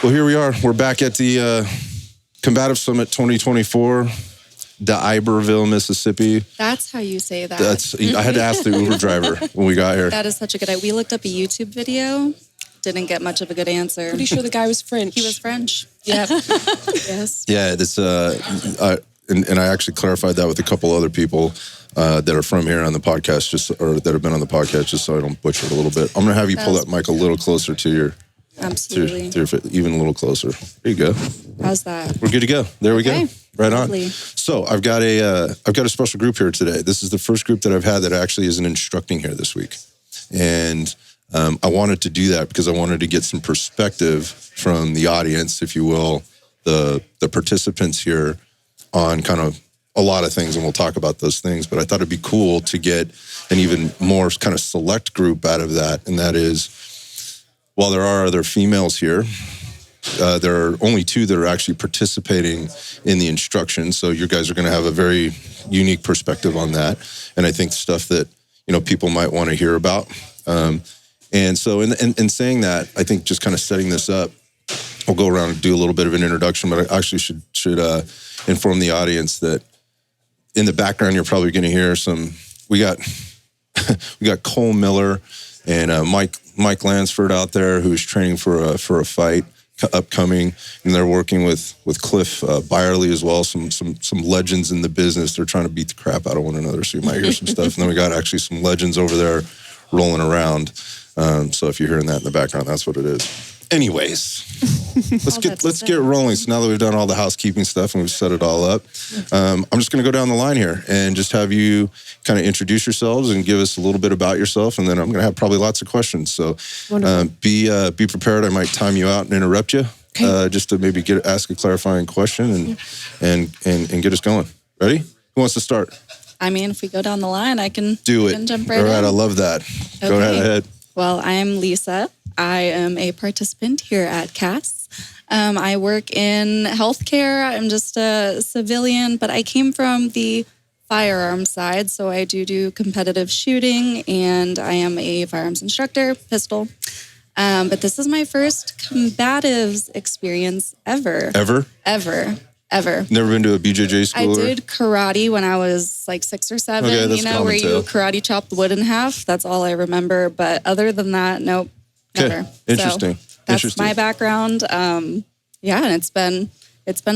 Well, here we are. We're back at the Combative Summit 2024, the Iberville, Mississippi. That's how you say that. I had to ask the Uber driver when we got here. That is such a good idea. We looked up a YouTube video. Didn't get much of a good answer. Pretty sure the guy was French. He was French. Yep. Yes. Yeah, it's and I actually clarified that with a couple other people that are from here on the podcast, or that have been on the podcast, just so I don't butcher it a little bit. I'm gonna have you pull that mic a little closer to your. Absolutely. Even a little closer. There you go. How's that? We're good to go. There we go. Right Lovely. on. So I've got a special group here today. This is the first group that I've had that actually isn't instructing here this week, and I wanted to do that because I wanted to get some perspective from the audience, if you will, the participants here, on kind of a lot of things, and we'll talk about those things. But I thought it'd be cool to get an even more kind of select group out of that, and that is, while there are other females here, there are only two that are actually participating in the instruction. So you guys are going to have a very unique perspective on that, and I think stuff that people might want to hear about. And so in saying that, I think just kind of setting this up, we'll go around and do a little bit of an introduction, but I actually should inform the audience that in the background you're probably going to hear we got Cole Miller and Mike Lansford out there, who's training for a fight upcoming, and they're working with Cliff Byerly as well, some legends in the business. They're trying to beat the crap out of one another, so you might hear some stuff. And then we got actually some legends over there rolling around. So if you're hearing that in the background, that's what it is. Anyways, let's get rolling. So now that we've done all the housekeeping stuff and we've set it all up, I'm just going to go down the line here and just have you kind of introduce yourselves and give us a little bit about yourself, and then I'm going to have probably lots of questions. So be prepared. I might time you out and interrupt you, just to maybe ask a clarifying question and get us going. Ready? Who wants to start? I mean, if we go down the line, I can do it. Can jump right all right, in. I love that. Okay. Go ahead. Well, I'm Lisa. I am a participant here at CAS. I work in healthcare. I'm just a civilian, but I came from the firearms side, so I do competitive shooting, and I am a firearms instructor, pistol. But this is my first combatives experience ever. Ever. Never been to a BJJ school? I did karate when I was like 6 or 7. Okay, that's where you karate chop the wood in half. That's all I remember. But other than that, nope, never. Interesting. So that's my background. And it's been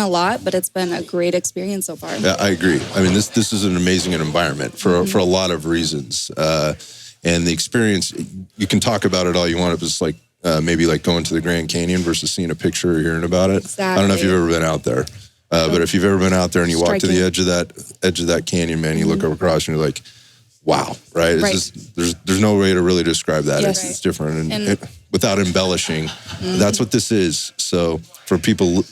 a lot, but it's been a great experience so far. Yeah, I agree. I mean, this is an amazing environment for a lot of reasons. And the experience, you can talk about it all you want. It was like maybe like going to the Grand Canyon versus seeing a picture or hearing about it. Exactly. I don't know if you've ever been out there. But if you've ever been out there and you walk to the edge of that canyon, man, you look across and you're like, wow, right? It's just, there's no way to really describe that. Yes. It's different, and without embellishing, that's what this is. So for people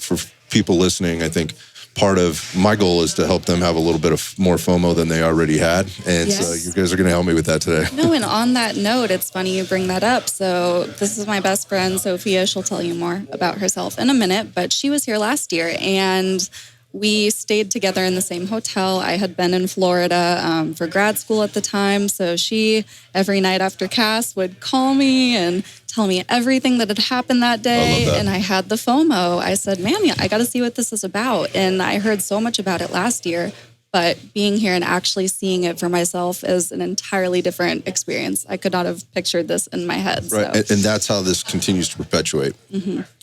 listening, I think part of my goal is to help them have a little bit of more FOMO than they already had. And so you guys are going to help me with that today. No, and on that note, it's funny you bring that up. So this is my best friend, Sofia. She'll tell you more about herself in a minute, but she was here last year, and we stayed together in the same hotel. I had been in Florida for grad school at the time. So she, every night after CAS, would call me and tell me everything that had happened that day. And I had the FOMO. I said, man, I got to see what this is about. And I heard so much about it last year. But being here and actually seeing it for myself is an entirely different experience. I could not have pictured this in my head. Right, so. and that's how this continues to perpetuate.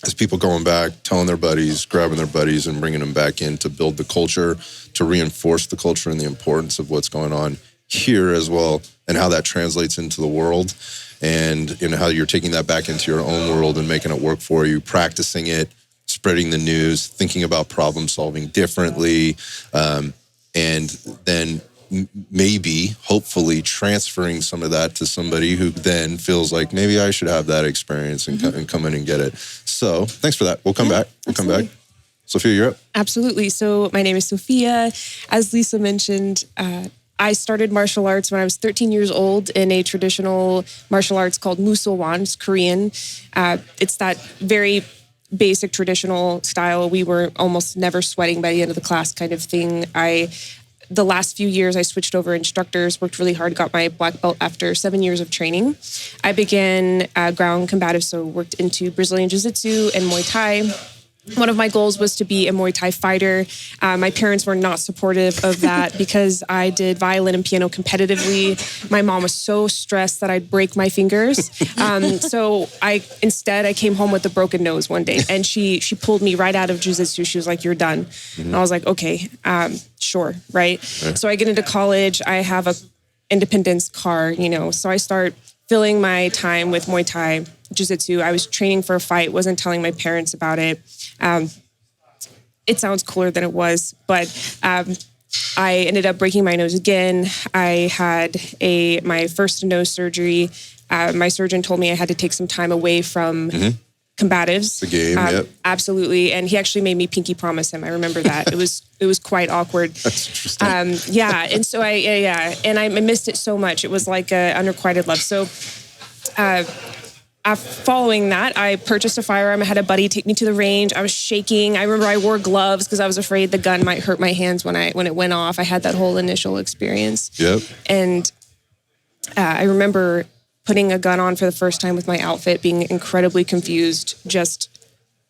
As people going back, telling their buddies, grabbing their buddies and bringing them back in to build the culture, to reinforce the culture and the importance of what's going on here as well, and how that translates into the world, and how you're taking that back into your own world and making it work for you, practicing it, spreading the news, thinking about problem solving differently, and then maybe, hopefully, transferring some of that to somebody who then feels like maybe I should have that experience and come in and get it. So thanks for that. We'll come back. We'll come back. Sophia, you're up. Absolutely. So my name is Sophia. As Lisa mentioned, I started martial arts when I was 13 years old in a traditional martial arts called Musulman. It's Korean. It's that very basic traditional style. We were almost never sweating by the end of the class kind of thing. I the last few years, I switched over instructors, worked really hard, got my black belt after 7 years of training. I began ground combative, so worked into Brazilian Jiu-Jitsu and Muay Thai. One of my goals was to be a Muay Thai fighter. My parents were not supportive of that because I did violin and piano competitively. My mom was so stressed that I'd break my fingers. So I came home with a broken nose one day, and she pulled me right out of Jiu-Jitsu. She was like, "You're done." And I was like, "Okay, sure, right?" So I get into college. I have a independence car, so I start filling my time with Muay Thai, Jiu-Jitsu. I was training for a fight, wasn't telling my parents about it. It sounds cooler than it was, but I ended up breaking my nose again. I had my first nose surgery. My surgeon told me I had to take some time away from combatives. The game, yep. Absolutely. And he actually made me pinky promise him. I remember that. It was quite awkward. That's interesting. Yeah. And so and I missed it so much. It was like unrequited love. So, following that, I purchased a firearm. I had a buddy take me to the range. I was shaking. I remember I wore gloves because I was afraid the gun might hurt my hands when it went off. I had that whole initial experience. Yep. And I remember putting a gun on for the first time with my outfit, being incredibly confused, just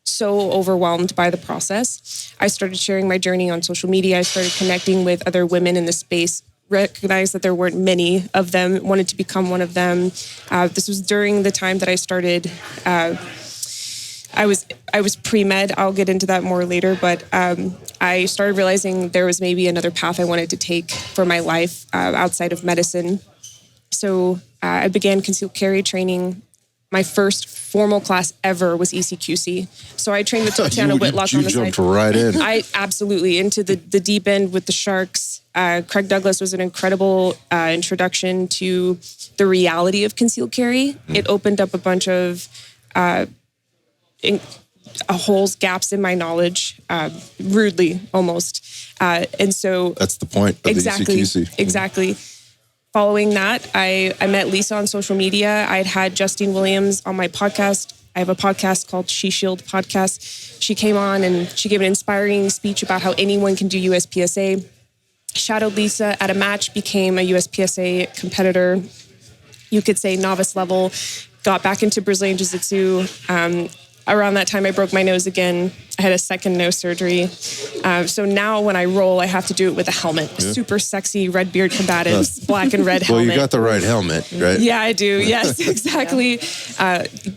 so overwhelmed by the process. I started sharing my journey on social media. I started connecting with other women in the space, recognized that there weren't many of them, wanted to become one of them. This was during the time that I started. I was pre-med. I'll get into that more later, but I started realizing there was maybe another path I wanted to take for my life outside of medicine. So I began concealed carry training. My first formal class ever was ECQC. So I trained with Tatiana Whitlock on the side. You jumped right in. I absolutely into the deep end with the sharks. Craig Douglas was an incredible introduction to the reality of concealed carry. It opened up a bunch of holes, gaps in my knowledge, rudely almost. And so that's the point of the ECQC. Exactly. Following that, I met Lisa on social media. I'd had Justine Williams on my podcast. I have a podcast called She Shield Podcast. She came on and she gave an inspiring speech about how anyone can do USPSA. Shadowed Lisa at a match, became a USPSA competitor. You could say novice level. Got back into Brazilian Jiu-Jitsu. Around that time, I broke my nose again. I had a second nose surgery. So now when I roll, I have to do it with a helmet. Yeah. Super sexy red beard combatives, black and red helmet. Well, you got the right helmet, right? Yeah, I do. Yes, exactly.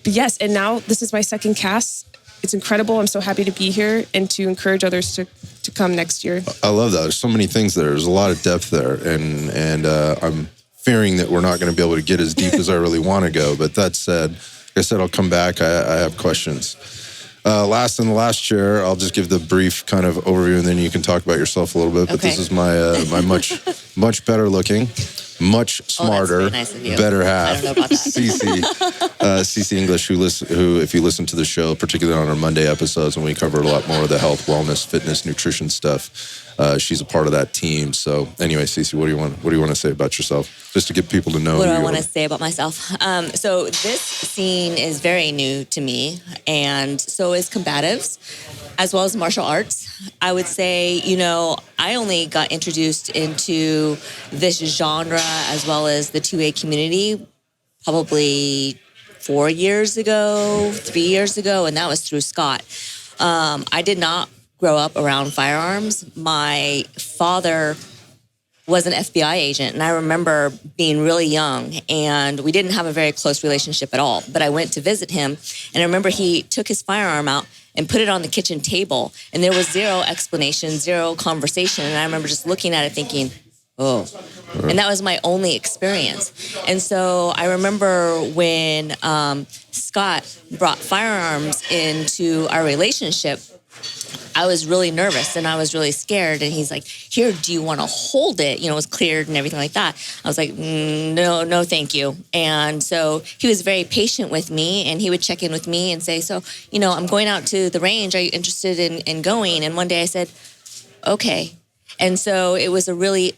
Yes, and now this is my second cast. It's incredible. I'm so happy to be here and to encourage others to come next year. I love that. There's so many things there. There's a lot of depth there. And I'm fearing that we're not going to be able to get as deep as I really want to go. But that said, like I said, I'll come back. I have questions. Last in the last chair, I'll just give the brief kind of overview, and then you can talk about yourself a little bit. But Okay. this is my much better looking, much smarter, nice of you. better half, I don't know about that. CeCe English, who, if you listen to the show, particularly on our Monday episodes when we cover a lot more of the health, wellness, fitness, nutrition stuff, she's a part of that team. So anyway, CeCe, what do you want to say about yourself, just to get people to know? What do who I you want to are? say about myself? So this scene is very new to me, and so is combatives, as well as martial arts. I would say, I only got introduced into this genre as well as the 2A community probably 4 years ago, 3 years ago, and that was through Scott. I did not grow up around firearms. My father was an FBI agent, and I remember being really young, and we didn't have a very close relationship at all. But I went to visit him, and I remember he took his firearm out and put it on the kitchen table, and there was zero explanation, zero conversation. And I remember just looking at it thinking, oh. And that was my only experience. And so I remember when Scott brought firearms into our relationship, I was really nervous and I was really scared. And he's like, here, do you want to hold it? It was cleared and everything like that. I was like, no, thank you. And so he was very patient with me, and he would check in with me and say, so, I'm going out to the range. Are you interested in going? And one day I said, okay. And so it was a really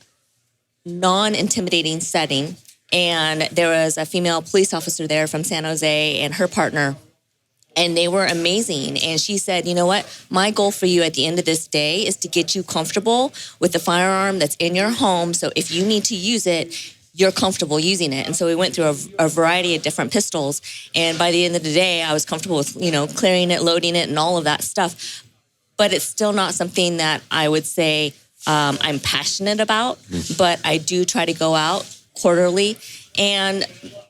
non-intimidating setting. And there was a female police officer there from San Jose, and her partner And they were amazing. And she said, you know what? My goal for you at the end of this day is to get you comfortable with the firearm that's in your home. So if you need to use it, you're comfortable using it. And so we went through a variety of different pistols. And by the end of the day, I was comfortable with, clearing it, loading it, and all of that stuff. But it's still not something that I would say I'm passionate about. But I do try to go out quarterly. And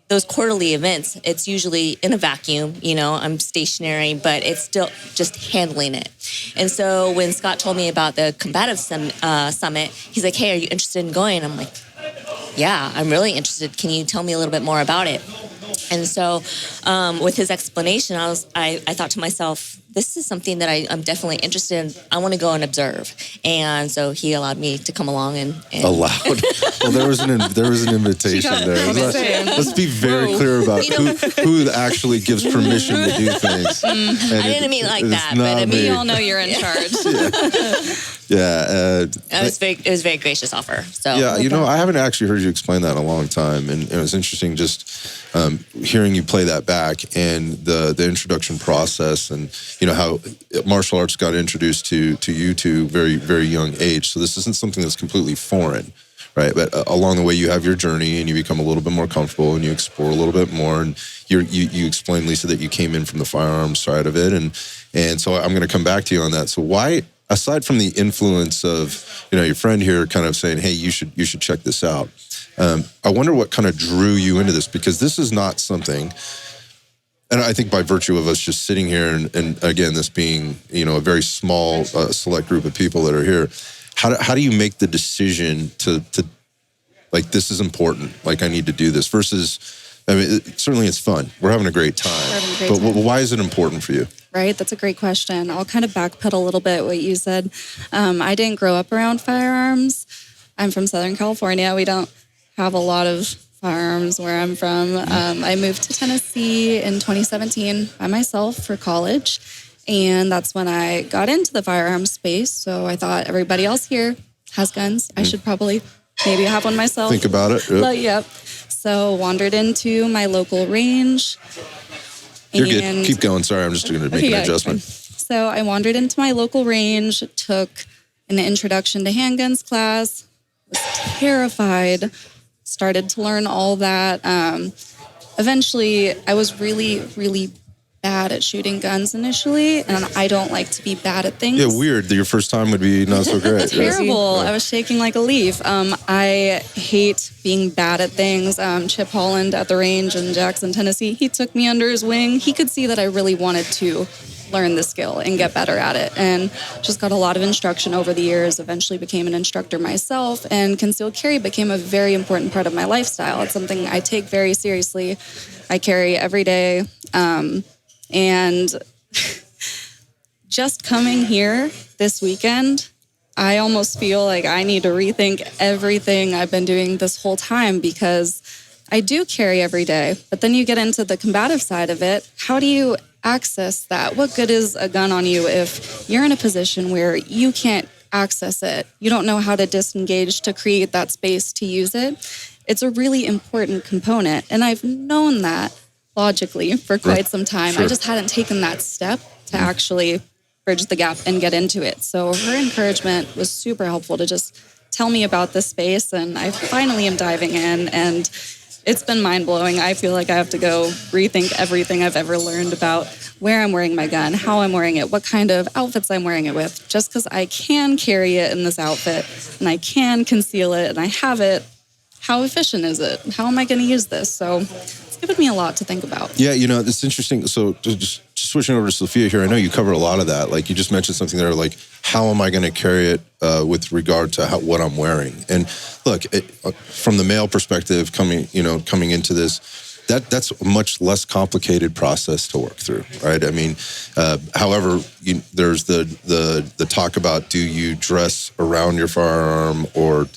those quarterly events, it's usually in a vacuum, I'm stationary, but it's still just handling it. And so when Scott told me about the Combative Summit, he's like, hey, are you interested in going? I'm like, yeah, I'm really interested. Can you tell me a little bit more about it? And so with his explanation, I thought to myself, this is something that I'm definitely interested in. I want to go and observe. And so he allowed me to come along and allowed. Well, there was an invitation there. Let's be very clear about who actually gives permission to do things. I didn't mean it like that, but we all know you're in charge. Yeah. It was a very gracious offer. So yeah, I haven't actually heard you explain that in a long time, and it was interesting just hearing you play that back and the introduction process, and how martial arts got introduced to you two very, very young age. So this isn't something that's completely foreign, right? But along the way, you have your journey and you become a little bit more comfortable and you explore a little bit more. And you explained, Lisa, that you came in from the firearms side of it, and so I'm going to come back to you on that. So why? Aside from the influence of, your friend here kind of saying, hey, you should check this out. I wonder what kind of drew you into this, because this is not something, and I think by virtue of us just sitting here and again, this being, a very small, select group of people that are here, how do you make the decision to like, this is important, like I need to do this versus, certainly it's fun. We're having a great time. But why is it important for you? Right, that's a great question. I'll kind of backpedal a little bit what you said. I didn't grow up around firearms. I'm from Southern California. We don't have a lot of firearms where I'm from. I moved to Tennessee in 2017 by myself for college, and that's when I got into the firearms space. So I thought everybody else here has guns. I should probably maybe have one myself. Think about it. Yep. But yep. So wandered into my local range. You're good. Keep going. Sorry, I'm just going to make an adjustment. So I wandered into my local range, took an introduction to handguns class, was terrified, started to learn all that. Eventually, I was really, really bad at shooting guns initially, and I don't like to be bad at things. Yeah, weird that your first time would be not so great. Terrible. Yeah. I was shaking like a leaf. I hate being bad at things. Chip Holland at the range in Jackson, Tennessee, he took me under his wing. He could see that I really wanted to learn the skill and get better at it, and just got a lot of instruction over the years. Eventually became an instructor myself, and concealed carry became a very important part of my lifestyle. It's something I take very seriously. I carry every day. And just coming here this weekend, I almost feel like I need to rethink everything I've been doing this whole time, because I do carry every day. But then you get into the combative side of it. How do you access that? What good is a gun on you if you're in a position where you can't access it? You don't know how to disengage to create that space to use it. It's a really important component. And I've known that logically for quite some time. Sure. I just hadn't taken that step to actually bridge the gap and get into it. So her encouragement was super helpful to just tell me about this space, and I finally am diving in, and it's been mind-blowing. I feel like I have to go rethink everything I've ever learned about where I'm wearing my gun, how I'm wearing it, what kind of outfits I'm wearing it with. Just because I can carry it in this outfit and I can conceal it and I have it, how efficient is it? How am I going to use this? So it's given me a lot to think about. Yeah, it's interesting. So just switching over to Sofia here, I know you cover a lot of that. Like you just mentioned something there, like how am I going to carry it with regard to what I'm wearing? And look, from the male perspective, coming into this, that's a much less complicated process to work through, right? I mean, however, there's the talk about, do you dress around your firearm, or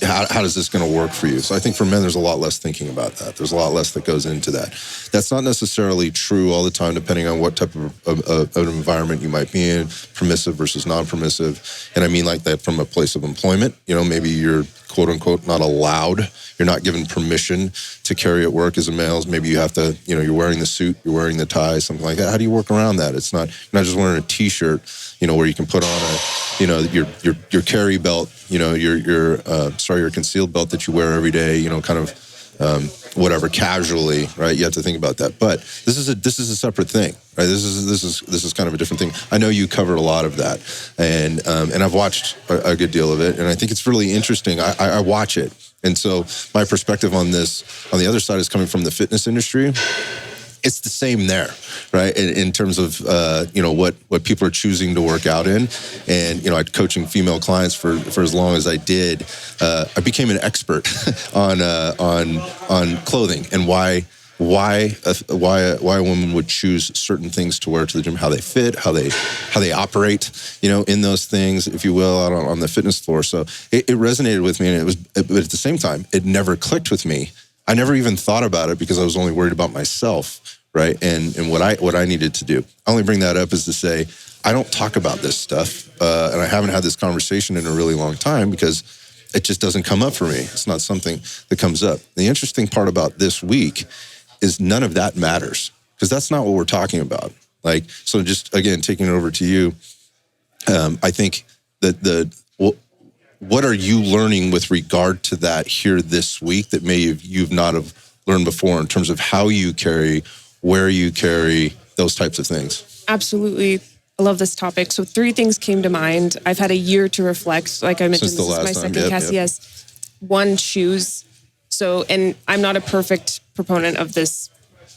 how is this going to work for you? So I think for men, there's a lot less thinking about that. There's a lot less that goes into that. That's not necessarily true all the time, depending on what type of an environment you might be in, permissive versus non-permissive. And I mean like that from a place of employment. Maybe you're quote unquote not allowed. You're not given permission to carry at work as a male. Maybe you have to, you're wearing the suit, you're wearing the tie, something like that. How do you work around that? You're not just wearing a t-shirt, where you can put on your carry belt, your concealed belt that you wear every day, kind of whatever, casually, right? You have to think about that. But this is a separate thing, right? This is kind of a different thing. I know you covered a lot of that, and I've watched a good deal of it, and I think it's really interesting. I watch it, and so my perspective on this, on the other side, is coming from the fitness industry. It's the same there, right? In terms of what people are choosing to work out in, and I'd coaching female clients for as long as I did. I became an expert on clothing and why a woman would choose certain things to wear to the gym, how they fit, how they operate, in those things, if you will, out on the fitness floor. So it resonated with me, but at the same time, it never clicked with me. I never even thought about it because I was only worried about myself, right? And what I needed to do. I only bring that up is to say, I don't talk about this stuff, and I haven't had this conversation in a really long time because it just doesn't come up for me. It's not something that comes up. The interesting part about this week is none of that matters because that's not what we're talking about. So just, again, taking it over to you, I think that what are you learning with regard to that here this week that you've not have learned before in terms of how you carry, where you carry, those types of things? Absolutely. I love this topic. So 3 things came to mind. I've had a year to reflect. Like I mentioned, this is my second cast. Yes. 1, shoes. So, and I'm not a perfect proponent of this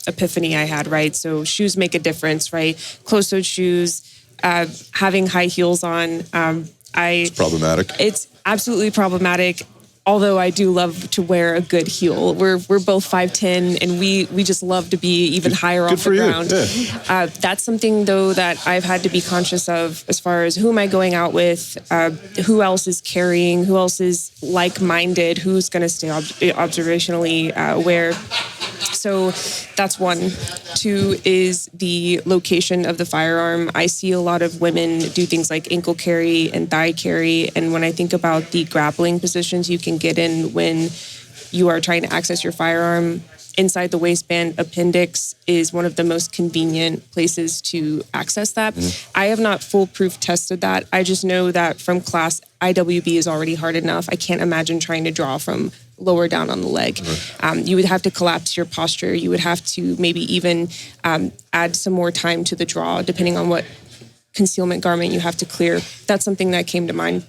epiphany I had, right? So shoes make a difference, right? Closed-toed shoes, having high heels on. It's problematic. It's absolutely problematic. Although I do love to wear a good heel. We're both 5'10", and we just love to be even higher off the ground. Yeah. That's something, though, that I've had to be conscious of as far as who am I going out with, who else is carrying, who else is like-minded, who's going to stay observationally aware. So that's 1. 2 is the location of the firearm. I see a lot of women do things like ankle carry and thigh carry. And when I think about the grappling positions you can get in when you are trying to access your firearm, inside the waistband appendix is one of the most convenient places to access that. I have not foolproof tested that. I just know that from class, IWB is already hard enough. I can't imagine trying to draw from lower down on the leg. You would have to collapse your posture. You would have to maybe even add some more time to the draw, depending on what concealment garment you have to clear. That's something that came to mind.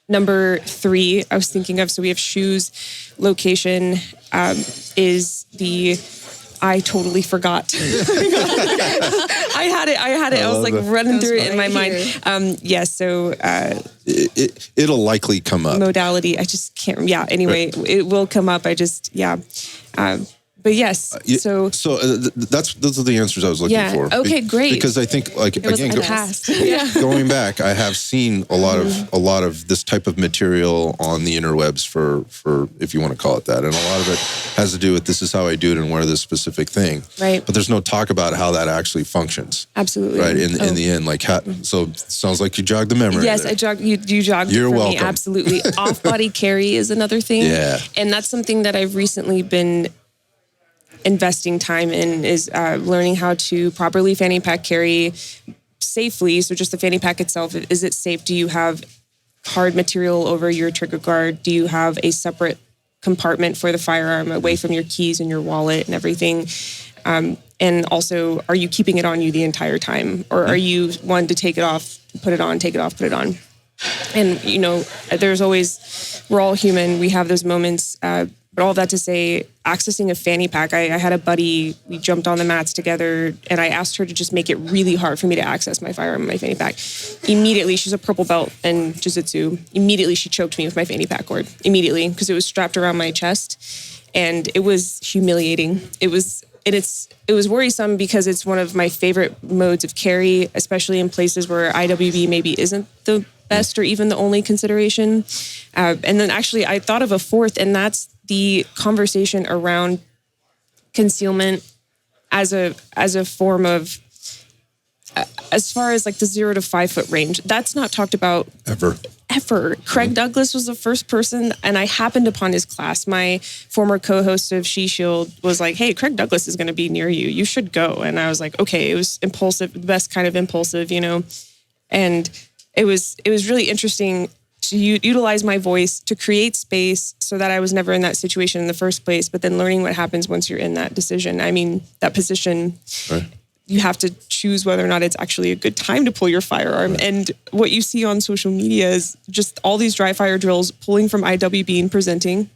Number 3, I was thinking of, so we have shoes. Location is the... I totally forgot. I had it. I was like running through it in my mind. Yes. So it'll likely come up. Modality. I just can't. Yeah. Anyway, it will come up. But yes, so those are the answers I was looking for. Okay, great. Because I think, going back, I have seen a lot of this type of material on the interwebs for if you want to call it that, and a lot of it has to do with this is how I do it and wear this specific thing. Right. But there's no talk about how that actually functions. Absolutely. Right. In the end, so it sounds like you jogged the memory. Yes, I jogged. You jogged. You're for welcome. Me. Absolutely. Off-body carry is another thing. Yeah. And that's something that I've recently been investing time in is learning how to properly fanny pack carry safely. So just the fanny pack itself, is it safe? Do you have hard material over your trigger guard? Do you have a separate compartment for the firearm away from your keys and your wallet and everything? And also, are you keeping it on you the entire time? Or are you one to take it off, put it on, take it off, put it on? And, there's always, we're all human. We have those moments. But all that to say, accessing a fanny pack, I had a buddy, we jumped on the mats together, and I asked her to just make it really hard for me to access my firearm in my fanny pack. Immediately, she's a purple belt in jiu-jitsu. Immediately, she choked me with my fanny pack cord. Immediately, because it was strapped around my chest. And it was humiliating. It was worrisome because it's one of my favorite modes of carry, especially in places where IWB maybe isn't the best or even the only consideration. And then actually I thought of a fourth, and that's the conversation around concealment as a form of, as far as like the 0 to 5 foot range. That's not talked about Ever. Craig Douglas was the first person, and I happened upon his class. My former co-host of She Shield was like, hey, Craig Douglas is going to be near you. You should go. And I was like, okay. It was impulsive, the best kind of impulsive, and it was really interesting to utilize my voice to create space so that I was never in that situation in the first place, but then learning what happens once you're in that decision. I mean, that position, right. You have to choose whether or not it's actually a good time to pull your firearm. Right. And what you see on social media is just all these dry fire drills, pulling from IWB and presenting,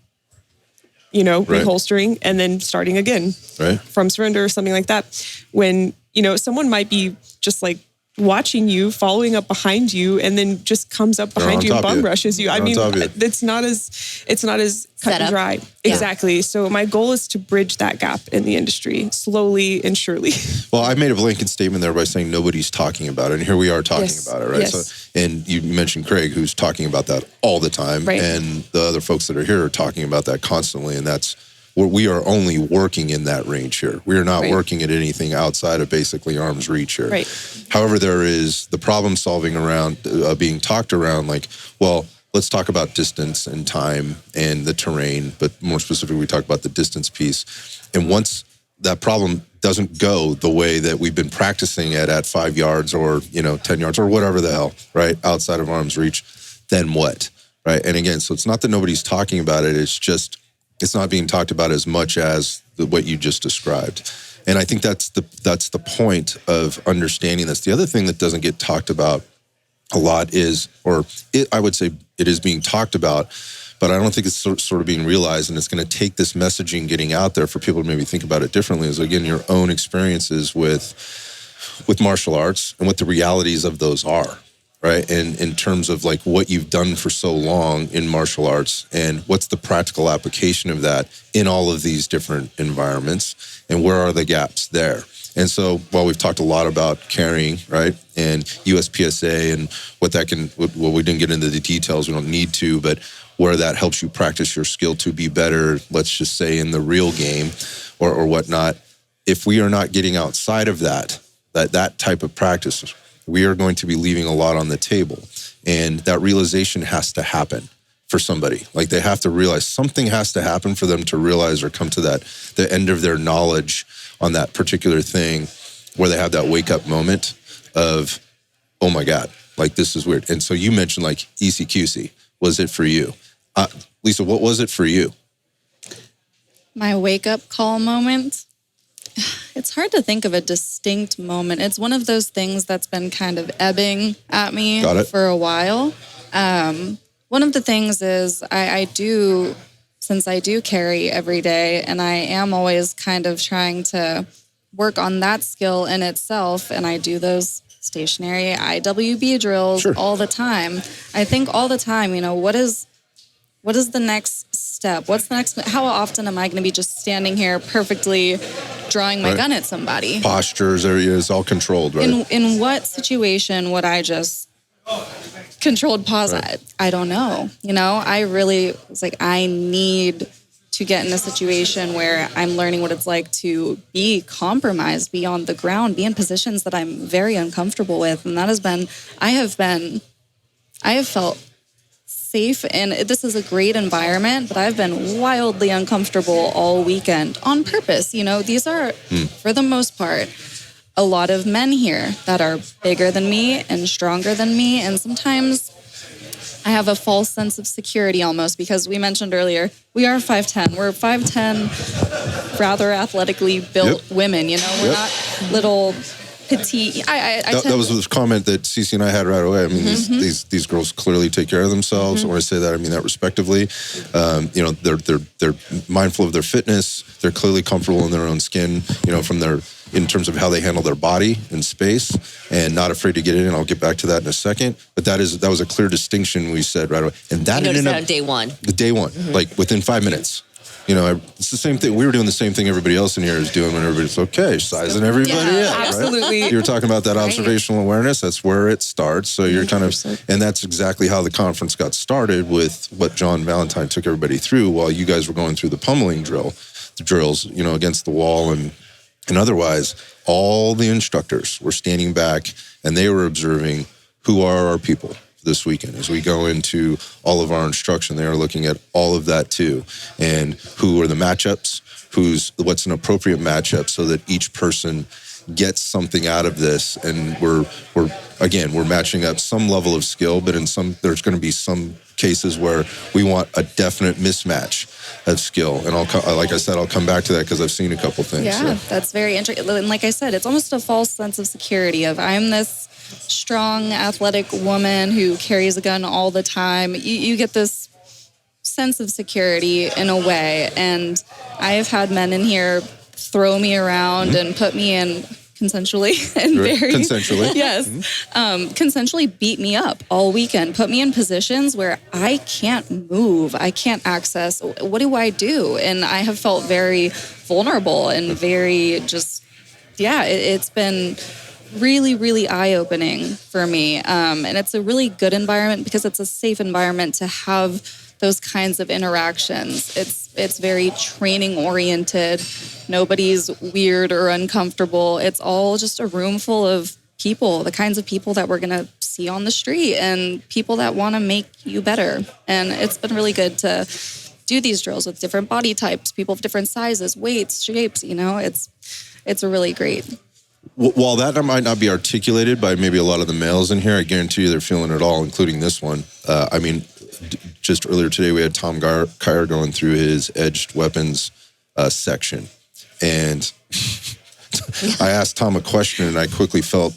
right. Reholstering, and then starting again right. From surrender or something like that. When, someone might be just like watching you, following up behind you, and then just comes up behind you and bum rushes you. I mean, it's not as cut and dry. Yeah. Exactly. So my goal is to bridge that gap in the industry slowly and surely. Well, I made a blanket statement there by saying nobody's talking about it, and here we are talking about it, right? Yes. So, and you mentioned Craig, who's talking about that all the time, right. And the other folks that are here are talking about that constantly, and that's where we are only working in that range here. We are not right. working at anything outside of basically arm's reach here. Right. However, there is the problem solving around being talked around like, well, let's talk about distance and time and the terrain, but more specifically, we talk about the distance piece. And once that problem doesn't go the way that we've been practicing at 5 yards or, 10 yards or whatever the hell, right, outside of arm's reach, then what, right? And again, so it's not that nobody's talking about it. It's just, it's not being talked about as much as what you just described. And I think that's the point of understanding this. The other thing that doesn't get talked about a lot is, I would say it is being talked about, but I don't think it's sort of being realized, and it's going to take this messaging getting out there for people to maybe think about it differently, is again, your own experiences with martial arts and what the realities of those are. Right. And in terms of like what you've done for so long in martial arts and what's the practical application of that in all of these different environments and where are the gaps there? And so while we've talked a lot about carrying, right, and USPSA and what that can, well, we didn't get into the details, we don't need to, but where that helps you practice your skill to be better, let's just say in the real game or whatnot, if we are not getting outside of that type of practice, we are going to be leaving a lot on the table. And that realization has to happen for somebody. Like they have to realize something has to happen for them to realize or come to the end of their knowledge on that particular thing where they have that wake up moment of, oh my God, like this is weird. And so you mentioned like ECQC. Was it for you? Lisa, what was it for you? My wake up call moment? It's hard to think of a distinct moment. It's one of those things that's been kind of ebbing at me for a while. One of the things is since I do carry every day, and I am always kind of trying to work on that skill in itself, and I do those stationary IWB drills all the time. I think all the time, what is the next step? What's the next? How often am I going to be just standing here perfectly drawing my gun at somebody? Postures, it's all controlled, right? In what situation would I just controlled pause? Right. I don't know. I really was like, I need to get in a situation where I'm learning what it's like to be compromised, be on the ground, be in positions that I'm very uncomfortable with. And that has been, I have felt safe, and this is a great environment, but I've been wildly uncomfortable all weekend on purpose. These are, for the most part, a lot of men here that are bigger than me and stronger than me, and sometimes I have a false sense of security almost, because we mentioned earlier, we are 5'10". We're 5'10", rather athletically built women, We're not little petite. That was the comment that CeCe and I had right away. I mean, these girls clearly take care of themselves. When I say that, I mean that respectively. They're mindful of their fitness. They're clearly comfortable in their own skin. In terms of how they handle their body in space, and not afraid to get in. And I'll get back to that in a second. But that was a clear distinction we said right away. And that you noticed that on day one. The day one, like within 5 minutes. it's the same thing. We were doing the same thing everybody else in here is doing when everybody's sizing everybody up. Absolutely. Right? You were talking about that observational awareness. That's where it starts. So you're and that's exactly how the conference got started with what John Valentine took everybody through while you guys were going through the pummeling drills, against the wall and otherwise. All the instructors were standing back and they were observing who are our people this weekend. As we go into all of our instruction, they are looking at all of that too. And who are the matchups, what's an appropriate matchup so that each person gets something out of this. And we're matching up some level of skill, but there's going to be some cases where we want a definite mismatch of skill. And like I said, I'll come back to that because I've seen a couple things. Yeah, that's very interesting. And like I said, it's almost a false sense of security of I'm this strong, athletic woman who carries a gun all the time. You get this sense of security in a way. And I have had men in here throw me around and put me in consensually and consensually. Yes. Consensually beat me up all weekend, put me in positions where I can't move, I can't access. What do I do? And I have felt very vulnerable and very it's been really, really eye-opening for me. And it's a really good environment because it's a safe environment to have those kinds of interactions. It's very training-oriented. Nobody's weird or uncomfortable. It's all just a room full of people, the kinds of people that we're going to see on the street and people that want to make you better. And it's been really good to do these drills with different body types, people of different sizes, weights, shapes, it's a really great. While that might not be articulated by maybe a lot of the males in here, I guarantee you they're feeling it all, including this one. Just earlier today, we had Tom Kyer going through his edged weapons section. And I asked Tom a question, and I quickly felt,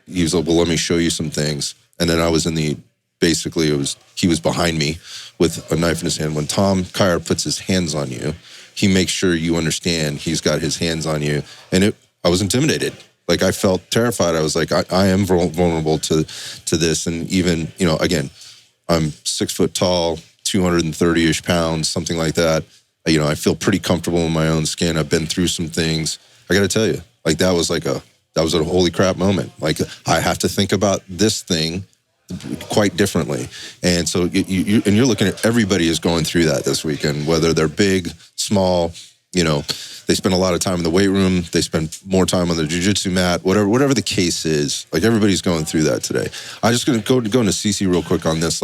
he was like, well, let me show you some things. And then I was he was behind me with a knife in his hand. When Tom Kyer puts his hands on you, he makes sure you understand he's got his hands on you. And I was intimidated. Like, I felt terrified. I was like, I am vulnerable to this. And even, again, I'm 6 foot tall, 230-ish pounds, something like that. I feel pretty comfortable in my own skin. I've been through some things. I got to tell you, that was a holy crap moment. Like, I have to think about this thing quite differently. And so you're looking at everybody is going through that this weekend, whether they're big, small, they spend a lot of time in the weight room. They spend more time on the jiu-jitsu mat, whatever the case is. Like, everybody's going through that today. I'm just going to go into CeCe real quick on this,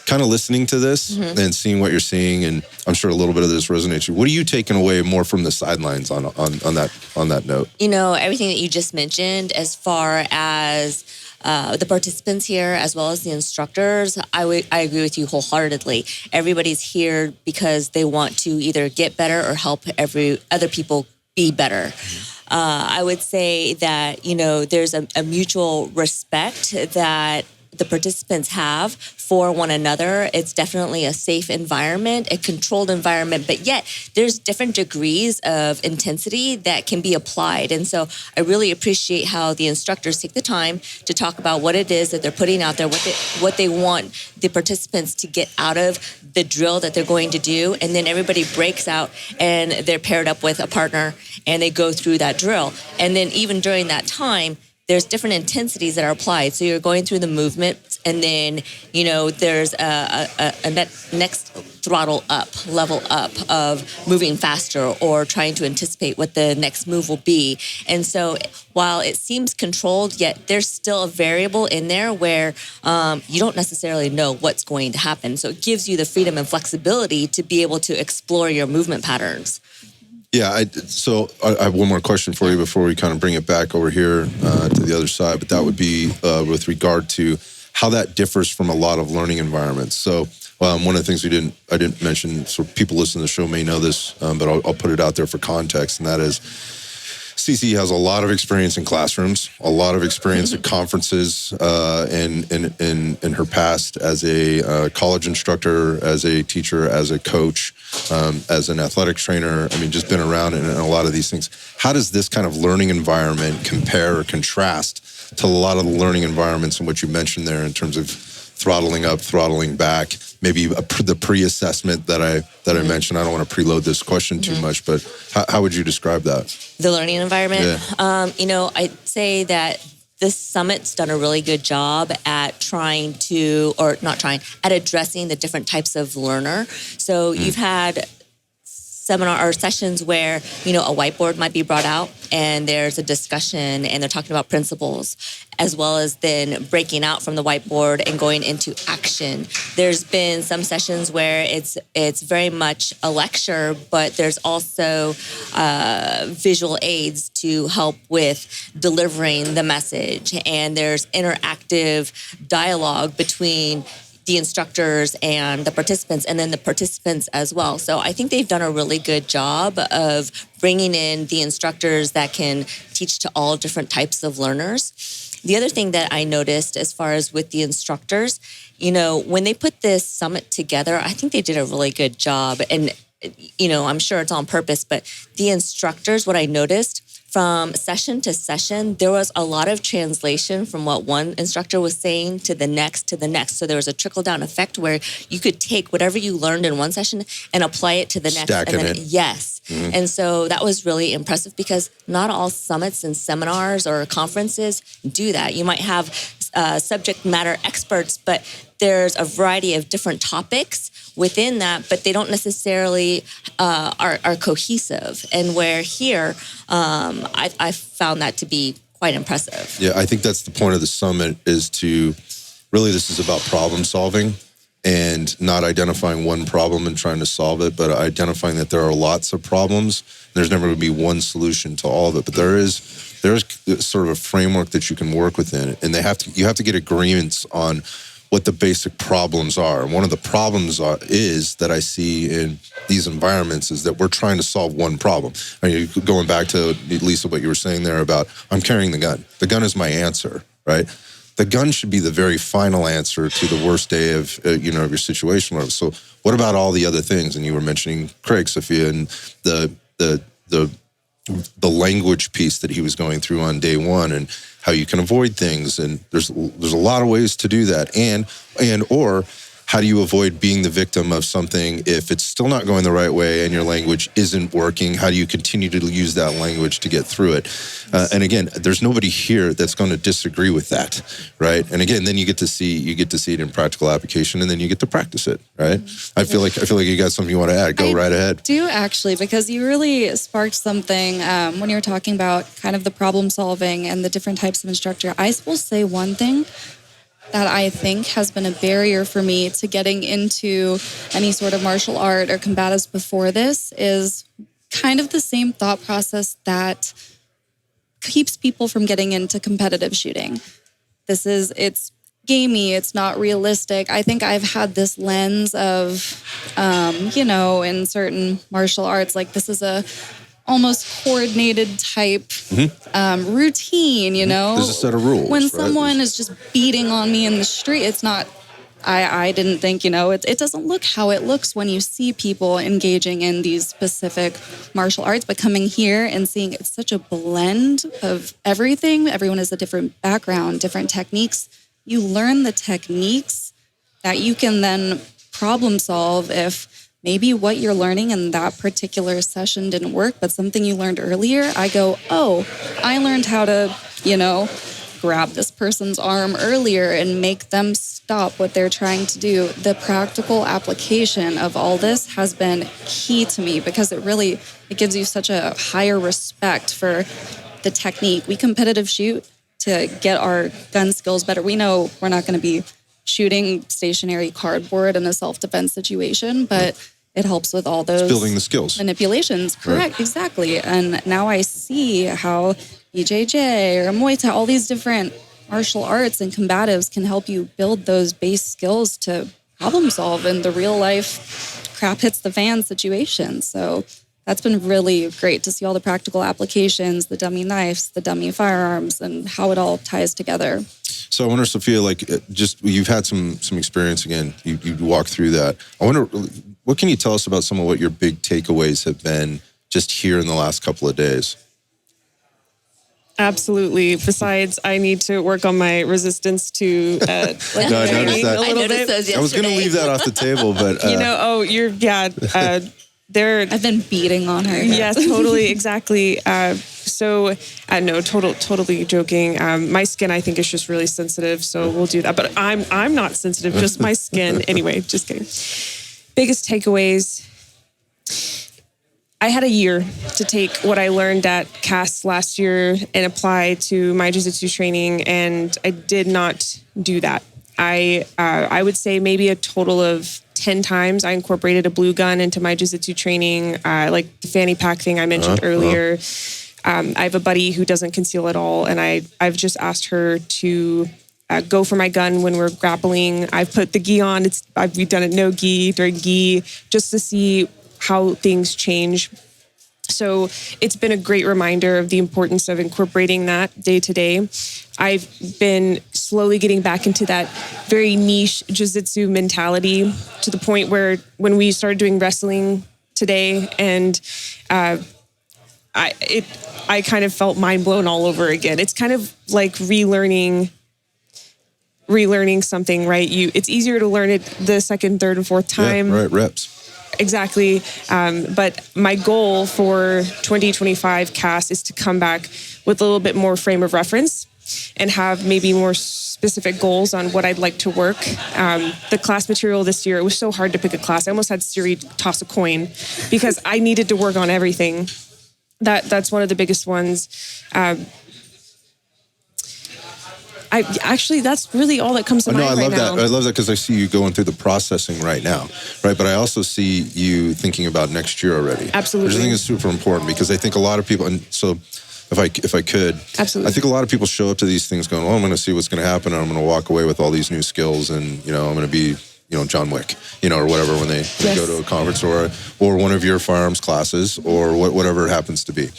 kind of listening to this and seeing what you're seeing. And I'm sure a little bit of this resonates. What are you taking away more from the sidelines on that note? Everything that you just mentioned as far as the participants here, as well as the instructors, I agree with you wholeheartedly. Everybody's here because they want to either get better or help other people be better. I would say that, there's a mutual respect that the participants have for one another. It's definitely a safe environment, a controlled environment, but yet there's different degrees of intensity that can be applied. And so I really appreciate how the instructors take the time to talk about what it is that they're putting out there, what they want the participants to get out of the drill that they're going to do. And then everybody breaks out and they're paired up with a partner and they go through that drill. And then even during that time, there's different intensities that are applied. So you're going through the movement, and then, there's a next throttle up, level up of moving faster or trying to anticipate what the next move will be. And so while it seems controlled, yet there's still a variable in there where you don't necessarily know what's going to happen. So it gives you the freedom and flexibility to be able to explore your movement patterns. Yeah, so I have one more question for you before we kind of bring it back over here to the other side, but that would be with regard to how that differs from a lot of learning environments. So one of the things I didn't mention, so people listening to the show may know this, but I'll put it out there for context, and that is CeCe has a lot of experience in classrooms, a lot of experience at conferences in her past as a college instructor, as a teacher, as a coach, as an athletic trainer. I mean, just been around in a lot of these things. How does this kind of learning environment compare or contrast to a lot of the learning environments in which you mentioned there in terms of throttling up, throttling back, maybe the pre-assessment that I mentioned. I don't want to preload this question too much, but how would you describe that? The learning environment. Yeah. I'd say that this summit's done a really good job at at addressing the different types of learner. So you've had seminar or sessions where, a whiteboard might be brought out and there's a discussion and they're talking about principles, as well as then breaking out from the whiteboard and going into action. There's been some sessions where it's very much a lecture, but there's also visual aids to help with delivering the message. And there's interactive dialogue between the instructors and the participants, and then the participants as well. So I think they've done a really good job of bringing in the instructors that can teach to all different types of learners. The other thing that I noticed as far as with the instructors, when they put this summit together, I think they did a really good job. And, I'm sure it's on purpose, but the instructors, what I noticed, from session to session, there was a lot of translation from what one instructor was saying to the next. So there was a trickle-down effect where you could take whatever you learned in one session and apply it to the next. Stacking it. Yes. Mm-hmm. And so that was really impressive because not all summits and seminars or conferences do that. You might have subject matter experts, but there's a variety of different topics within that, but they don't necessarily are cohesive. And where here, I found that to be quite impressive. Yeah, I think that's the point of the summit is to really, this is about problem solving and not identifying one problem and trying to solve it, but identifying that there are lots of problems. There's never going to be one solution to all of it, but there's sort of a framework that you can work within, and you have to get agreements on what the basic problems are. And one of the problems is that I see in these environments is that we're trying to solve one problem. I mean, going back to, Lisa, what you were saying there about, I'm carrying the gun. The gun is my answer, right? The gun should be the very final answer to the worst day of, of your situation. So what about all the other things? And you were mentioning Craig, Sofia, and the language piece that he was going through on day one, and how you can avoid things. And there's a lot of ways to do that. Or how do you avoid being the victim of something if it's still not going the right way and your language isn't working? How do you continue to use that language to get through it? And again, there's nobody here that's going to disagree with that, right? And again, then you get to see it in practical application, and then you get to practice it, right? I feel like you got something you want to add. Go right ahead. I do actually, because you really sparked something when you were talking about kind of the problem solving and the different types of instructor. I will say one thing that I think has been a barrier for me to getting into any sort of martial art or combatives before this is kind of the same thought process that keeps people from getting into competitive shooting. It's gamey, it's not realistic. I think I've had this lens of, in certain martial arts, like this is a almost coordinated type routine, There's a set of rules. When someone is just beating on me in the street, it's not, I didn't think, it doesn't look how it looks when you see people engaging in these specific martial arts, but coming here and seeing it's such a blend of everything. Everyone has a different background, different techniques. You learn the techniques that you can then problem solve if maybe what you're learning in that particular session didn't work, but something you learned earlier, I go, oh, I learned how to, grab this person's arm earlier and make them stop what they're trying to do. The practical application of all this has been key to me because it gives you such a higher respect for the technique. We competitive shoot to get our gun skills better. We know we're not going to be shooting stationary cardboard in a self-defense situation, but it helps with all those building the skills, manipulations. Correct, right. Exactly. And now I see how BJJ or Muay Thai, all these different martial arts and combatives can help you build those base skills to problem solve in the real life crap hits the fan situation. So that's been really great to see all the practical applications, the dummy knives, the dummy firearms, and how it all ties together. So I wonder, Sofia, you've had some experience again. You walked through that. I wonder, what can you tell us about some of what your big takeaways have been just here in the last couple of days? Absolutely. Besides, I need to work on my resistance to I noticed that. a little bit. Those I was going to leave that off the table, but they're I've been beating on her. yes, totally, exactly. No, totally joking. My skin, I think, is just really sensitive, so we'll do that. But I'm not sensitive, just my skin. Anyway, just kidding. Biggest takeaways. I had a year to take what I learned at CAS last year and apply to my jiu-jitsu training, and I did not do that. I would say maybe a total of 10 times I incorporated a blue gun into my jiu-jitsu training, like the fanny pack thing I mentioned earlier. I have a buddy who doesn't conceal at all, and I've just asked her to go for my gun when we're grappling. I've put the gi on. We've done it no gi, during gi, just to see how things change. So it's been a great reminder of the importance of incorporating that day to day. I've been slowly getting back into that very niche jiu-jitsu mentality, to the point where when we started doing wrestling today, and I kind of felt mind blown all over again. It's kind of like relearning something, right? It's easier to learn it the second, third, and fourth time. Yeah, right, reps. Exactly. But my goal for 2025 CAS is to come back with a little bit more frame of reference and have maybe more specific goals on what I'd like to work. The class material this year, it was so hard to pick a class. I almost had Siri toss a coin because I needed to work on everything. That's one of the biggest ones. That's really all that comes to mind right now. I love that because I see you going through the processing right now, right? But I also see you thinking about next year already. Absolutely. Which I think is super important, because I think a lot of people, and so if I could, absolutely, I think a lot of people show up to these things going, I'm going to see what's going to happen, and I'm going to walk away with all these new skills, and I'm going to be John Wick, or whatever, when they go to a conference or one of your firearms classes, or whatever it happens to be.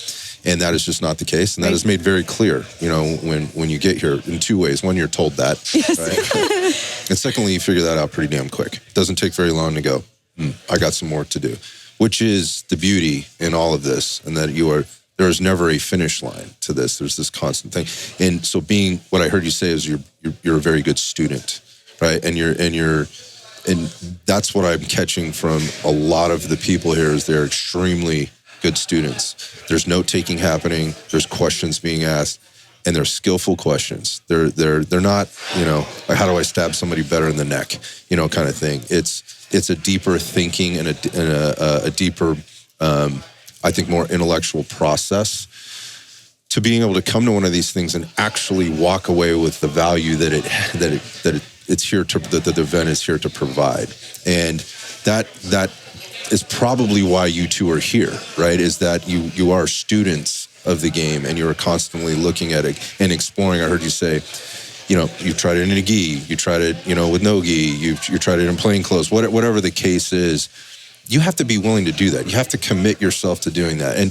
And that is just not the case. And that is made very clear, when you get here, in two ways. One, you're told that. Yes. Right? And secondly, you figure that out pretty damn quick. It doesn't take very long to go, I got some work to do, which is the beauty in all of this. And that there is never a finish line to this. There's this constant thing. And so what I heard you say is you're a very good student, right? And that's what I'm catching from a lot of the people here, is they're extremely good students. There's note-taking happening. There's questions being asked, and they're skillful questions. They're not, like, how do I stab somebody better in the neck, kind of thing. It's a deeper thinking and a deeper, I think, more intellectual process to being able to come to one of these things and actually walk away with the value that it's here to, that the event is here to provide. And that is probably why you two are here, right? Is that you are students of the game, and you're constantly looking at it and exploring. I heard you say, you've tried it in a gi, you tried it, with no gi, you tried it in plain clothes, whatever the case is. You have to be willing to do that. You have to commit yourself to doing that. And